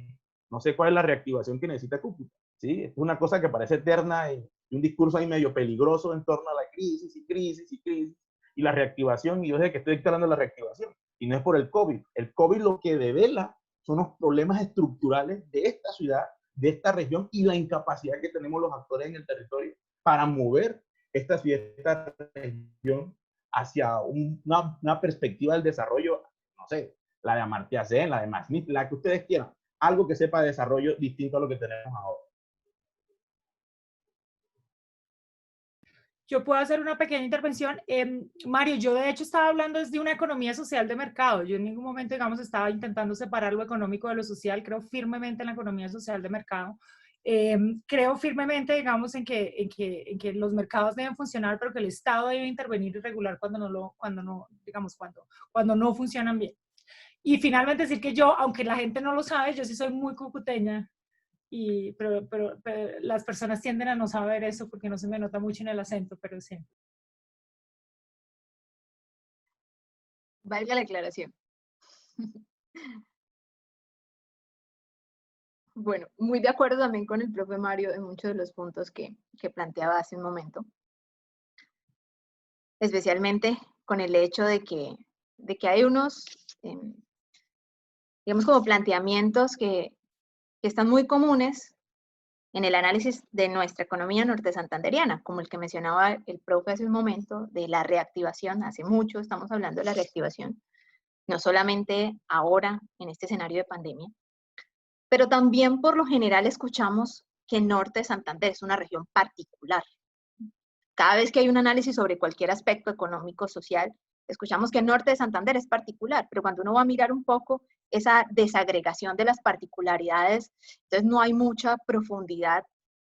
no sé cuál es la reactivación que necesita Cúcuta, ¿sí? Es una cosa que parece eterna y un discurso ahí medio peligroso en torno a la crisis y crisis y crisis, y la reactivación, y yo sé que estoy declarando la reactivación, y no es por el COVID lo que devela son los problemas estructurales de esta ciudad, de esta región, y la incapacidad que tenemos los actores en el territorio para mover esta ciudad, esta región hacia una perspectiva del desarrollo, no sé, la de Amartya Sen, la de Matt Smith, la que ustedes quieran, algo que sepa de desarrollo distinto a lo que tenemos ahora. Yo puedo hacer una pequeña intervención. Mario, yo de hecho estaba hablando desde una economía social de mercado. Yo en ningún momento, digamos, estaba intentando separar lo económico de lo social. Creo firmemente en la economía social de mercado. Creo firmemente, digamos, en que los mercados deben funcionar, pero que el Estado debe intervenir y regular cuando no funcionan bien. Y finalmente decir que yo, aunque la gente no lo sabe, yo sí soy muy cucuteña. Pero las personas tienden a no saber eso porque no se me nota mucho en el acento, pero sí. Valga la aclaración. Bueno, muy de acuerdo también con el profe Mario en muchos de los puntos que planteaba hace un momento. Especialmente con el hecho de que hay unos, digamos, como planteamientos que están muy comunes en el análisis de nuestra economía norte santanderiana, como el que mencionaba el profe hace un momento, de la reactivación. Hace mucho estamos hablando de la reactivación, no solamente ahora en este escenario de pandemia, pero también por lo general escuchamos que Norte de Santander es una región particular. Cada vez que hay un análisis sobre cualquier aspecto económico, social, escuchamos que Norte de Santander es particular, pero cuando uno va a mirar un poco esa desagregación de las particularidades, entonces no hay mucha profundidad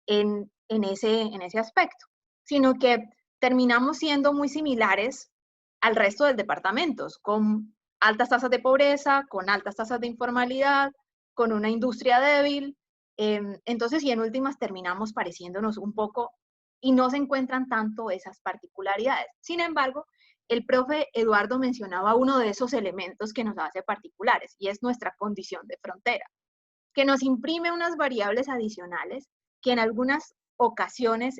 en ese aspecto, sino que terminamos siendo muy similares al resto de departamentos, con altas tasas de pobreza, con altas tasas de informalidad, con una industria débil. Entonces, y en últimas terminamos pareciéndonos un poco y no se encuentran tanto esas particularidades. Sin embargo, el profe Eduardo mencionaba uno de esos elementos que nos hace particulares, y es nuestra condición de frontera, que nos imprime unas variables adicionales que en algunas ocasiones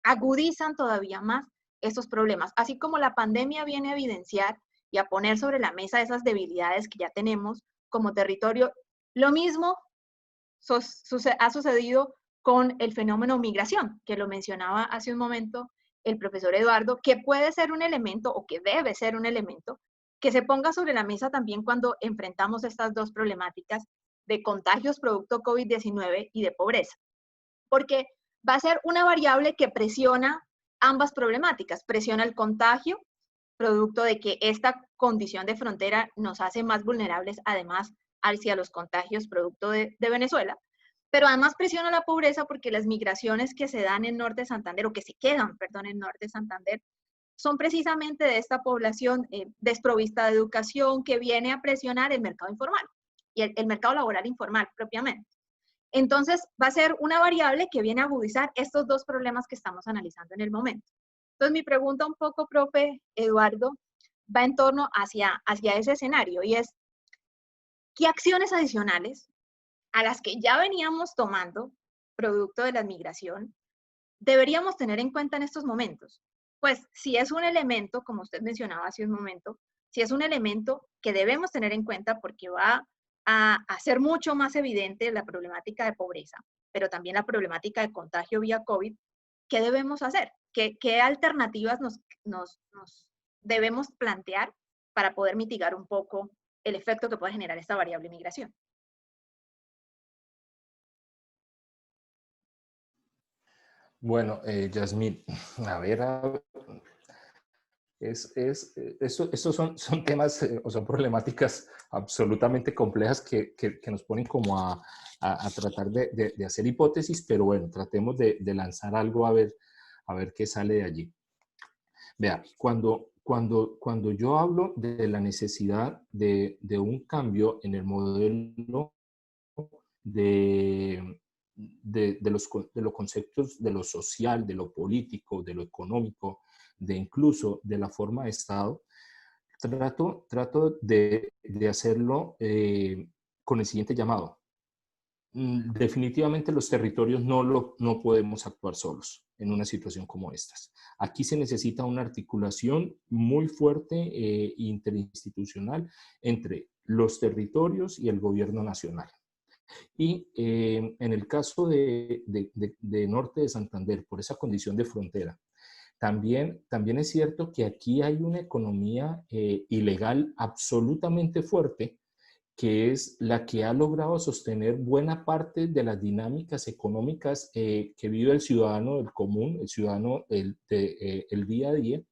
agudizan todavía más estos problemas. Así como la pandemia viene a evidenciar y a poner sobre la mesa esas debilidades que ya tenemos como territorio, lo mismo ha sucedido con el fenómeno migración, que lo mencionaba hace un momento el profesor Eduardo, que puede ser un elemento o que debe ser un elemento que se ponga sobre la mesa también cuando enfrentamos estas dos problemáticas de contagios producto COVID-19 y de pobreza, porque va a ser una variable que presiona ambas problemáticas, presiona el contagio, producto de que esta condición de frontera nos hace más vulnerables además hacia los contagios producto de Venezuela, pero además presiona la pobreza porque las migraciones que se dan en Norte de Santander, o que se quedan, perdón, en Norte de Santander, son precisamente de esta población desprovista de educación que viene a presionar el mercado informal y el mercado laboral informal propiamente. Entonces, va a ser una variable que viene a agudizar estos dos problemas que estamos analizando en el momento. Entonces, mi pregunta un poco, profe Eduardo, va en torno hacia ese escenario, y es, ¿qué acciones adicionales a las que ya veníamos tomando, producto de la migración, deberíamos tener en cuenta en estos momentos? Pues si es un elemento, como usted mencionaba hace un momento, si es un elemento que debemos tener en cuenta porque va a hacer mucho más evidente la problemática de pobreza, pero también la problemática de contagio vía COVID, ¿qué debemos hacer? ¿Qué alternativas nos debemos plantear para poder mitigar un poco el efecto que puede generar esta variable migración? Bueno, Yasmín, a ver, estos son temas o son problemáticas absolutamente complejas que nos ponen como a tratar de hacer hipótesis, pero bueno, tratemos de lanzar algo a ver qué sale de allí. Vea, cuando yo hablo de la necesidad de un cambio en el modelo de, de los conceptos de lo social, de lo político, de lo económico, de incluso de la forma de Estado, trato de hacerlo con el siguiente llamado. Definitivamente los territorios no podemos actuar solos en una situación como esta. Aquí se necesita una articulación muy fuerte interinstitucional entre los territorios y el gobierno nacional. Y en el caso de Norte de Santander, por esa condición de frontera, también es cierto que aquí hay una economía ilegal absolutamente fuerte, que es la que ha logrado sostener buena parte de las dinámicas económicas que vive el ciudadano del común, el ciudadano el día a día,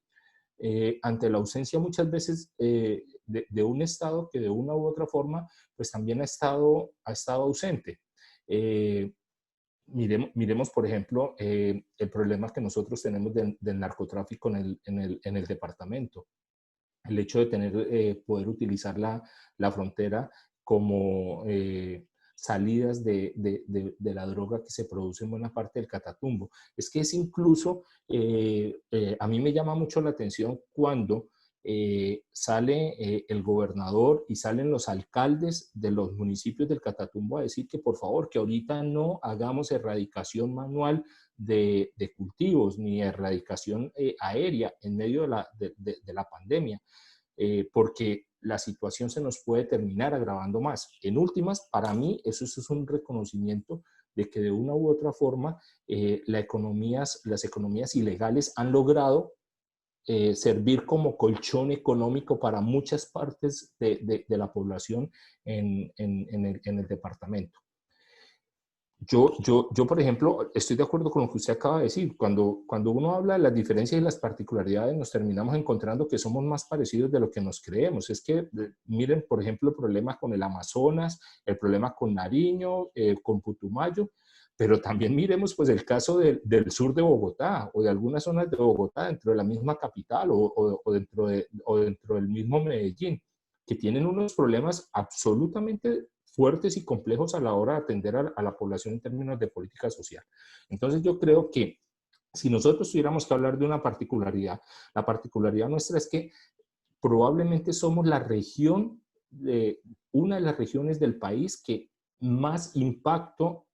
ante la ausencia muchas veces de un Estado que de una u otra forma pues también ha estado ausente. Miremos, por ejemplo, el problema que nosotros tenemos del narcotráfico en el departamento. El hecho de poder utilizar la frontera como salidas de la droga que se produce en buena parte del Catatumbo. Es que es incluso, a mí me llama mucho la atención cuando sale el gobernador y salen los alcaldes de los municipios del Catatumbo a decir que por favor, que ahorita no hagamos erradicación manual de cultivos ni erradicación aérea en medio de la pandemia, porque la situación se nos puede terminar agravando más. En últimas, para mí, eso es un reconocimiento de que de una u otra forma las economías ilegales han logrado servir como colchón económico para muchas partes de la población en el departamento. Yo, por ejemplo, estoy de acuerdo con lo que usted acaba de decir. Cuando uno habla de las diferencias y las particularidades, nos terminamos encontrando que somos más parecidos de lo que nos creemos. Es que, miren, por ejemplo, el problema con el Amazonas, el problema con Nariño, con Putumayo, pero también miremos pues el caso del sur de Bogotá o de algunas zonas de Bogotá dentro de la misma capital o dentro del mismo Medellín, que tienen unos problemas absolutamente fuertes y complejos a la hora de atender a la población en términos de política social. Entonces yo creo que si nosotros tuviéramos que hablar de una particularidad, la particularidad nuestra es que probablemente somos una de las regiones del país que más impacto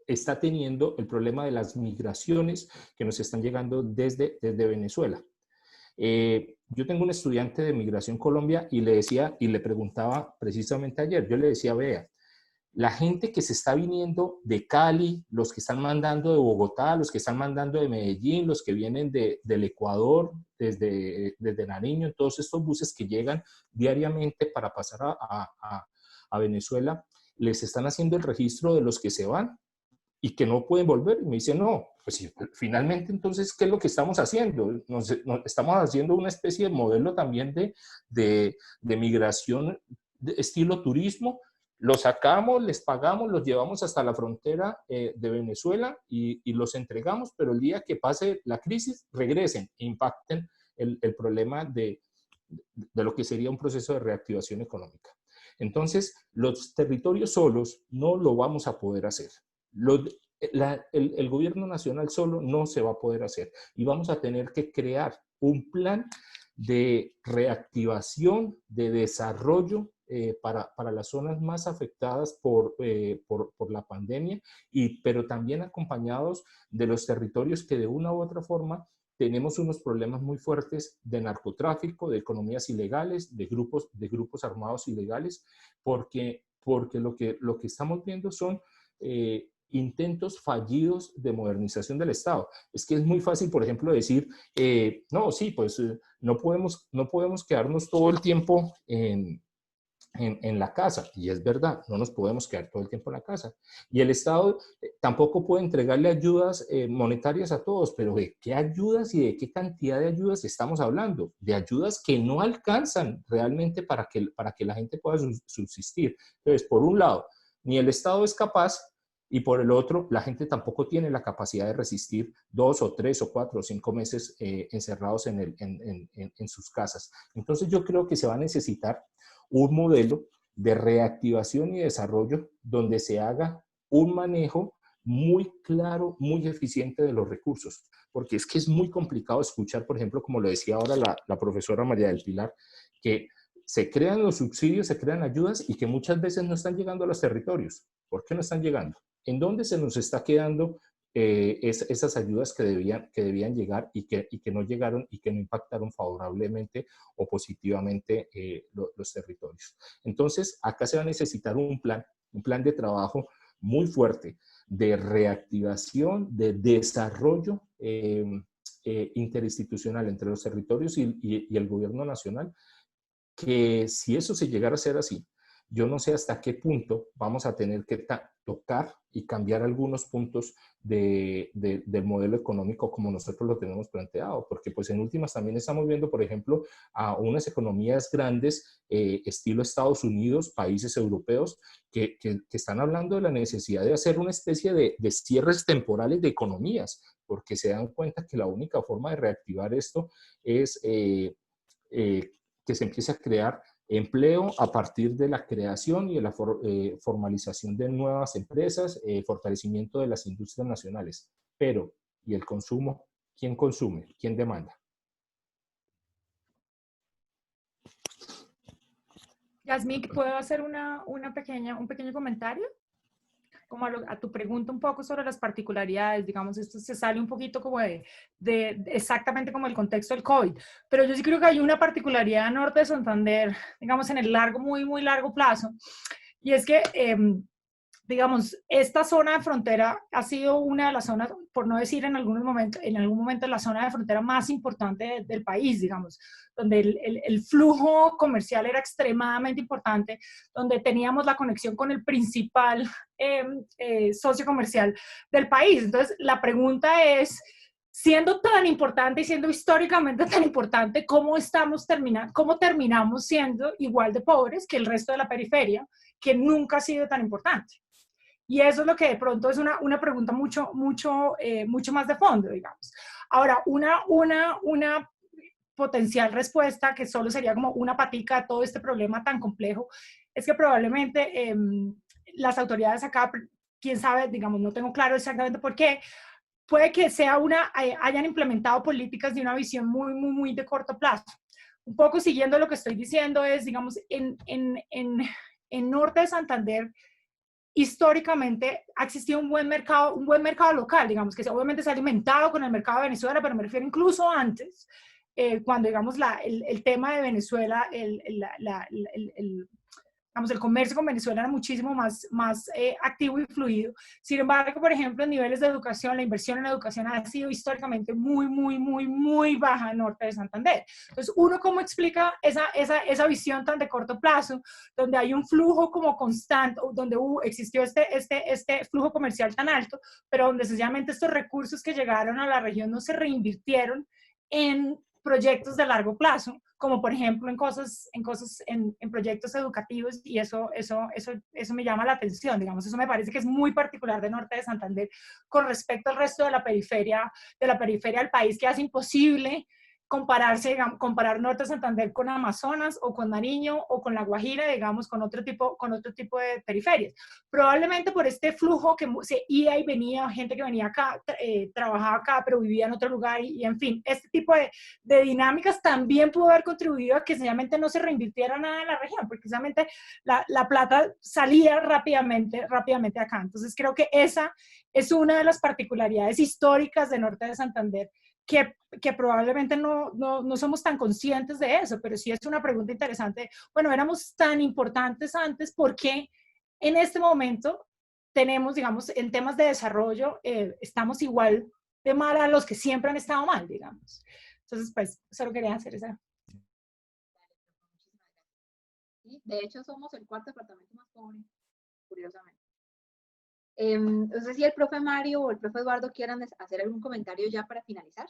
está teniendo el problema de las migraciones que nos están llegando desde Venezuela. Yo tengo un estudiante de Migración Colombia y le preguntaba precisamente ayer, yo le decía, vea, la gente que se está viniendo de Cali, los que están mandando de Bogotá, los que están mandando de Medellín, los que vienen del Ecuador, desde Nariño, todos estos buses que llegan diariamente para pasar a Venezuela, les están haciendo el registro de los que se van y que no pueden volver. Y me dice, no, pues finalmente entonces, ¿qué es lo que estamos haciendo? Estamos haciendo una especie de modelo también de migración de estilo turismo. Los sacamos, les pagamos, los llevamos hasta la frontera de Venezuela y los entregamos, pero el día que pase la crisis, regresen e impacten el problema de lo que sería un proceso de reactivación económica. Entonces, los territorios solos no lo vamos a poder hacer. El gobierno nacional solo no se va a poder hacer y vamos a tener que crear un plan de reactivación, de desarrollo para las zonas más afectadas por por la pandemia, pero también acompañados de los territorios que de una u otra forma tenemos unos problemas muy fuertes de narcotráfico, de economías ilegales, de grupos armados ilegales, porque lo que estamos viendo son intentos fallidos de modernización del Estado. Es que es muy fácil, por ejemplo, decir, no, sí, pues no podemos quedarnos todo el tiempo en la casa, y es verdad, no nos podemos quedar todo el tiempo en la casa. Y el Estado tampoco puede entregarle ayudas monetarias a todos, pero ¿de qué ayudas y de qué cantidad de ayudas estamos hablando? De ayudas que no alcanzan realmente para que la gente pueda subsistir. Entonces, por un lado, ni el Estado es capaz, y por el otro, la gente tampoco tiene la capacidad de resistir 2 o 3 o 4 o 5 meses encerrados en sus casas. Entonces, yo creo que se va a necesitar un modelo de reactivación y desarrollo donde se haga un manejo muy claro, muy eficiente de los recursos, porque es que es muy complicado escuchar, por ejemplo, como lo decía ahora la profesora María del Pilar, que se crean los subsidios, se crean ayudas y que muchas veces no están llegando a los territorios. ¿Por qué no están llegando? ¿En dónde se nos está quedando esas ayudas que debían llegar y que no llegaron y que no impactaron favorablemente o positivamente los territorios? Entonces, acá se va a necesitar un plan de trabajo muy fuerte de reactivación, de desarrollo interinstitucional entre los territorios y el gobierno nacional, que si eso se llegara a ser así, yo no sé hasta qué punto vamos a tener que tocar y cambiar algunos puntos del modelo económico como nosotros lo tenemos planteado, porque pues en últimas también estamos viendo, por ejemplo, a unas economías grandes, estilo Estados Unidos, países europeos, que están hablando de la necesidad de hacer una especie de cierres temporales de economías, porque se dan cuenta que la única forma de reactivar esto es que se empiece a crear empleo a partir de la creación y de la formalización de nuevas empresas, fortalecimiento de las industrias nacionales. Pero, ¿y el consumo? ¿Quién consume? ¿Quién demanda? Yasmín, ¿puedo hacer un pequeño comentario? Como a tu pregunta un poco sobre las particularidades, digamos, esto se sale un poquito como de exactamente como el contexto del COVID, pero yo sí creo que hay una particularidad en Norte de Santander, digamos, en el muy, muy largo plazo, y es que, digamos, esta zona de frontera ha sido una de las zonas, por no decir en algún momento la zona de frontera más importante del país, digamos, donde el flujo comercial era extremadamente importante, donde teníamos la conexión con el principal socio comercial del país. Entonces, la pregunta es, siendo tan importante y siendo históricamente tan importante, ¿cómo terminamos siendo igual de pobres que el resto de la periferia, que nunca ha sido tan importante? Y eso es lo que de pronto es una pregunta mucho más de fondo, digamos. Ahora, una potencial respuesta, que solo sería como una patica de todo este problema tan complejo, es que probablemente las autoridades acá, quién sabe, digamos, no tengo claro exactamente por qué, puede que hayan implementado políticas de una visión muy, muy, muy de corto plazo. Un poco siguiendo lo que estoy diciendo es, digamos, en Norte de Santander, históricamente ha existido un buen mercado local, digamos, que obviamente se ha alimentado con el mercado de Venezuela, pero me refiero incluso antes, cuando, digamos, el tema de Venezuela, digamos, el comercio con Venezuela era muchísimo más activo y fluido. Sin embargo, por ejemplo, en niveles de educación, la inversión en educación ha sido históricamente muy, muy, muy, muy baja en Norte de Santander. Entonces, ¿cómo explica esa visión tan de corto plazo, donde hay un flujo como constante, donde existió este flujo comercial tan alto, pero donde sencillamente estos recursos que llegaron a la región no se reinvirtieron en proyectos de largo plazo, como por ejemplo en proyectos educativos, y eso me llama la atención, digamos, eso me parece que es muy particular de Norte de Santander con respecto al resto de la periferia del país, que hace imposible compararse, digamos, comparar Norte de Santander con Amazonas o con Nariño o con La Guajira, digamos, con otro tipo de periferias. Probablemente por este flujo que se iba y venía, gente que venía acá, trabajaba acá, pero vivía en otro lugar y en fin, este tipo de dinámicas también pudo haber contribuido a que sencillamente no se reinvirtiera nada en la región, porque precisamente la plata salía rápidamente acá. Entonces creo que esa es una de las particularidades históricas de Norte de Santander, que probablemente no somos tan conscientes de eso, pero sí es una pregunta interesante. Bueno, éramos tan importantes antes, ¿por qué en este momento tenemos, digamos, en temas de desarrollo, estamos igual de mal a los que siempre han estado mal, digamos? Entonces, pues, solo quería hacer esa. Sí, de hecho, somos el cuarto departamento más pobre, curiosamente. No sé si el profe Mario o el profe Eduardo quieran hacer algún comentario ya para finalizar.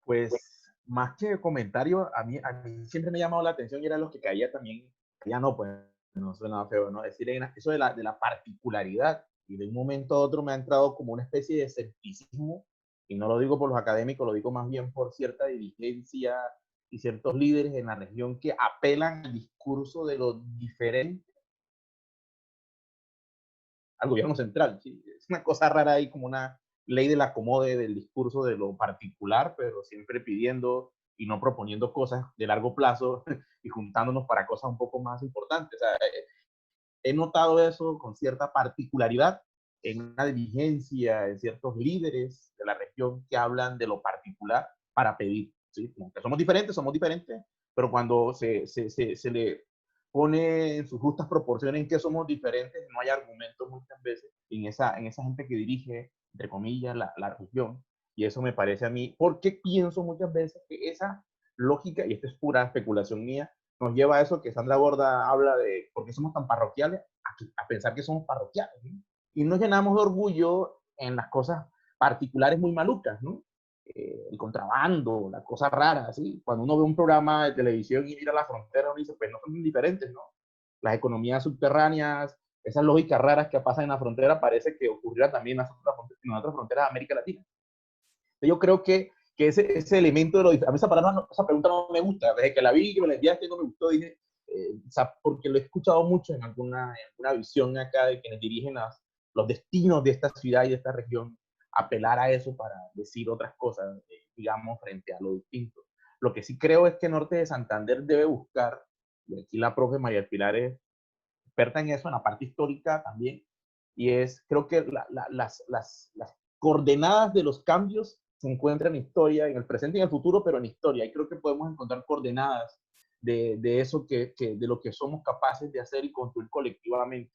Pues más que comentario, a mí siempre me ha llamado la atención y era lo que caía también, ya no, pues no suena feo, ¿no? Decir eso de la particularidad, y de un momento a otro me ha entrado como una especie de escepticismo, y no lo digo por los académicos, lo digo más bien por cierta dirigencia y ciertos líderes en la región que apelan al discurso de lo diferente al gobierno central. ¿Sí? Es una cosa rara ahí, como una ley del acomode del discurso de lo particular, pero siempre pidiendo y no proponiendo cosas de largo plazo y juntándonos para cosas un poco más importantes. O sea, he notado eso con cierta particularidad en una dirigencia, en ciertos líderes de la región que hablan de lo particular para pedir. ¿Sí? Como que somos diferentes, pero cuando se le pone en sus justas proporciones en que somos diferentes, no hay argumentos muchas veces en esa gente que dirige, entre comillas, la región. Y eso me parece a mí, porque pienso muchas veces que esa lógica, y esto es pura especulación mía, nos lleva a eso que Sandra Borda habla de por qué somos tan parroquiales, a pensar que somos parroquiales, ¿no? Y nos llenamos de orgullo en las cosas particulares muy malucas, ¿no? El contrabando, la cosa rara, ¿sí? Cuando uno ve un programa de televisión y mira la frontera, uno dice, pues no son diferentes, ¿no? Las economías subterráneas, esas lógicas raras que pasan en la frontera, parece que ocurrirá también en otras fronteras de América Latina. Entonces, yo creo que ese elemento de lo diferente, a mí esa pregunta no me gusta, desde que la vi, que me la enviaste, no me gustó, dije, porque lo he escuchado mucho en alguna visión acá de quienes dirigen los destinos de esta ciudad y de esta región, apelar a eso para decir otras cosas, digamos, frente a lo distinto. Lo que sí creo es que Norte de Santander debe buscar, y aquí la profe María del Pilar es experta en eso, en la parte histórica también, y creo que las coordenadas de los cambios se encuentran en historia, en el presente y en el futuro, pero en historia, y creo que podemos encontrar coordenadas de eso de lo que somos capaces de hacer y construir colectivamente.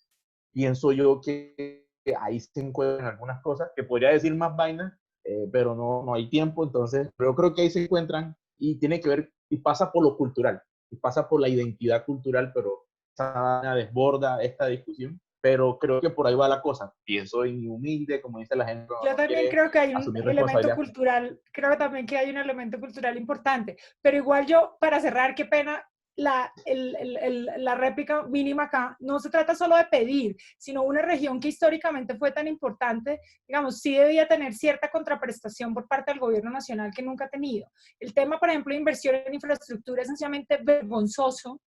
Pienso yo que ahí se encuentran algunas cosas, que podría decir más vainas, pero no hay tiempo, entonces, pero yo creo que ahí se encuentran y tiene que ver, y pasa por lo cultural, y pasa por la identidad cultural, pero esa desborda esta discusión, pero creo que por ahí va la cosa. Pienso en humilde, como dice la gente, Yo no también quiere creo que hay un asumir elemento responsabilidad. cultural, creo también que hay un elemento cultural importante, pero igual yo, para cerrar, qué pena, la réplica mínima acá, no se trata solo de pedir, sino una región que históricamente fue tan importante, digamos, sí debía tener cierta contraprestación por parte del gobierno nacional que nunca ha tenido. El tema, por ejemplo, de inversión en infraestructura es sencillamente vergonzoso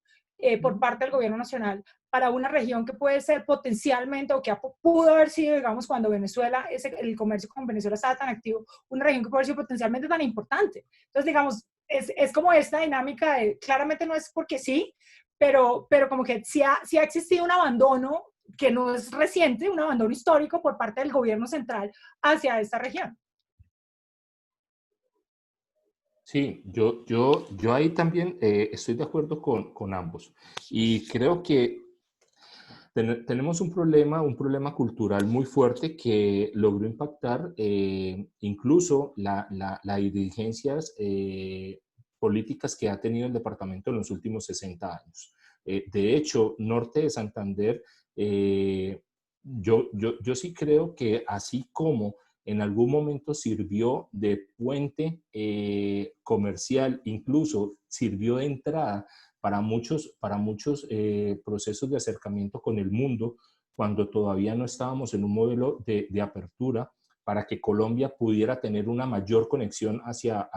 por parte del gobierno nacional para una región que puede ser potencialmente, o que pudo haber sido, digamos, cuando Venezuela, el comercio con Venezuela estaba tan activo, una región que puede haber sido potencialmente tan importante. Entonces, digamos, es como esta dinámica de, claramente no es porque sí, pero como que sí ha existido un abandono que no es reciente, un abandono histórico por parte del gobierno central hacia esta región. Sí, yo ahí también estoy de acuerdo con ambos. Y creo que tenemos un problema cultural muy fuerte que logró impactar incluso las dirigencias políticas que ha tenido el departamento en los últimos 60 años. De hecho, Norte de Santander, yo sí creo que así como en algún momento sirvió de puente comercial, incluso sirvió de entrada para muchos procesos de acercamiento con el mundo, cuando todavía no estábamos en un modelo de apertura. para que Colombia pudiera tener una mayor conexión hacia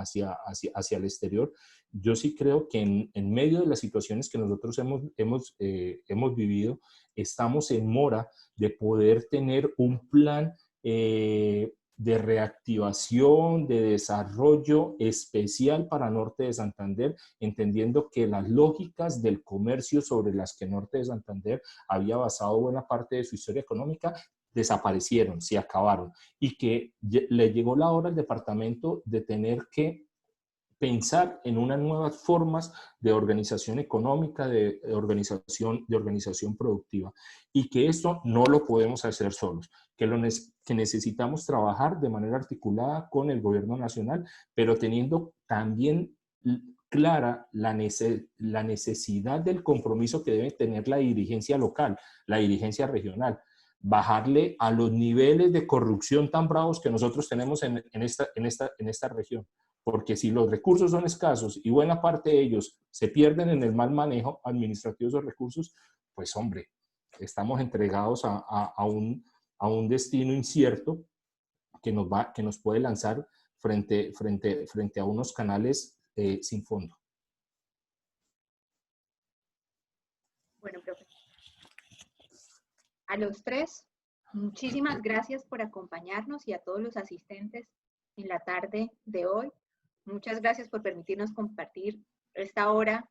el exterior. Yo sí creo que en medio de las situaciones que nosotros hemos vivido, estamos en mora de poder tener un plan de reactivación, de desarrollo especial para Norte de Santander, entendiendo que las lógicas del comercio sobre las que Norte de Santander había basado buena parte de su historia económica desaparecieron, se acabaron, y que le llegó la hora al departamento de tener que pensar en unas nuevas formas de organización económica, de organización productiva, y que esto no lo podemos hacer solos, que necesitamos trabajar de manera articulada con el gobierno nacional, pero teniendo también clara la necesidad del compromiso que debe tener la dirigencia local, la dirigencia regional, bajarle a los niveles de corrupción tan bravos que nosotros tenemos en esta región. Porque si los recursos son escasos y buena parte de ellos se pierden en el mal manejo administrativo de esos recursos, pues hombre, estamos entregados a un destino incierto que nos puede lanzar frente a unos canales sin fondo. Bueno, profe. A los tres, muchísimas gracias por acompañarnos y a todos los asistentes en la tarde de hoy. Muchas gracias por permitirnos compartir esta hora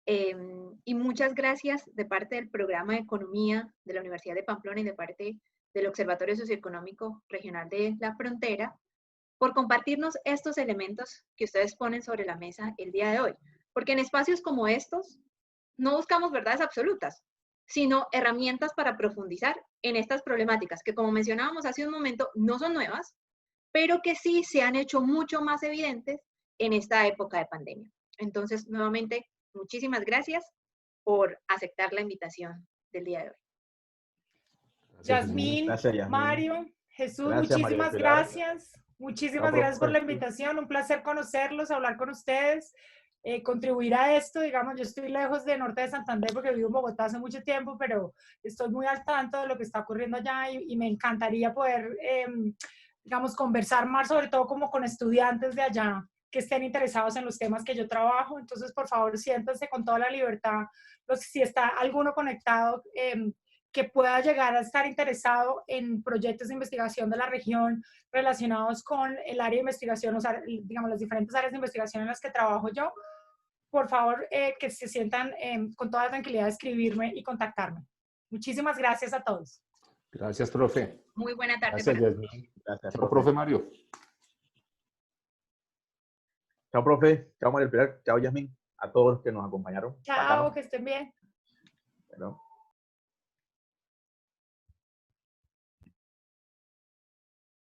y muchas gracias de parte del programa de Economía de la Universidad de Pamplona y de parte del Observatorio Socioeconómico Regional de la Frontera por compartirnos estos elementos que ustedes ponen sobre la mesa el día de hoy. Porque en espacios como estos no buscamos verdades absolutas, sino herramientas para profundizar en estas problemáticas que, como mencionábamos hace un momento, no son nuevas, pero que sí se han hecho mucho más evidentes en esta época de pandemia. Entonces, nuevamente, muchísimas gracias por aceptar la invitación del día de hoy. Yasmín, Mario, Jesús, gracias, muchísimas gracias. Muchísimas gracias por la invitación. Un placer conocerlos, hablar con ustedes, contribuir a esto. Digamos, yo estoy lejos de Norte de Santander porque vivo en Bogotá hace mucho tiempo, pero estoy muy al tanto de lo que está ocurriendo allá y me encantaría poder, digamos, conversar más, sobre todo como con estudiantes de allá que estén interesados en los temas que yo trabajo. Entonces, por favor, siéntanse con toda la libertad. Si está alguno conectado, que pueda llegar a estar interesado en proyectos de investigación de la región relacionados con el área de investigación, o sea, digamos, las diferentes áreas de investigación en las que trabajo yo, por favor, que se sientan con toda la tranquilidad de escribirme y contactarme. Muchísimas gracias a todos. Gracias, profe. Muy buena tarde. Gracias, Yasmín. Gracias, profe Mario. Chao, profe. Chao, María Pilar. Chao, Yasmín. A todos los que nos acompañaron. Chao, que estén bien. Bueno.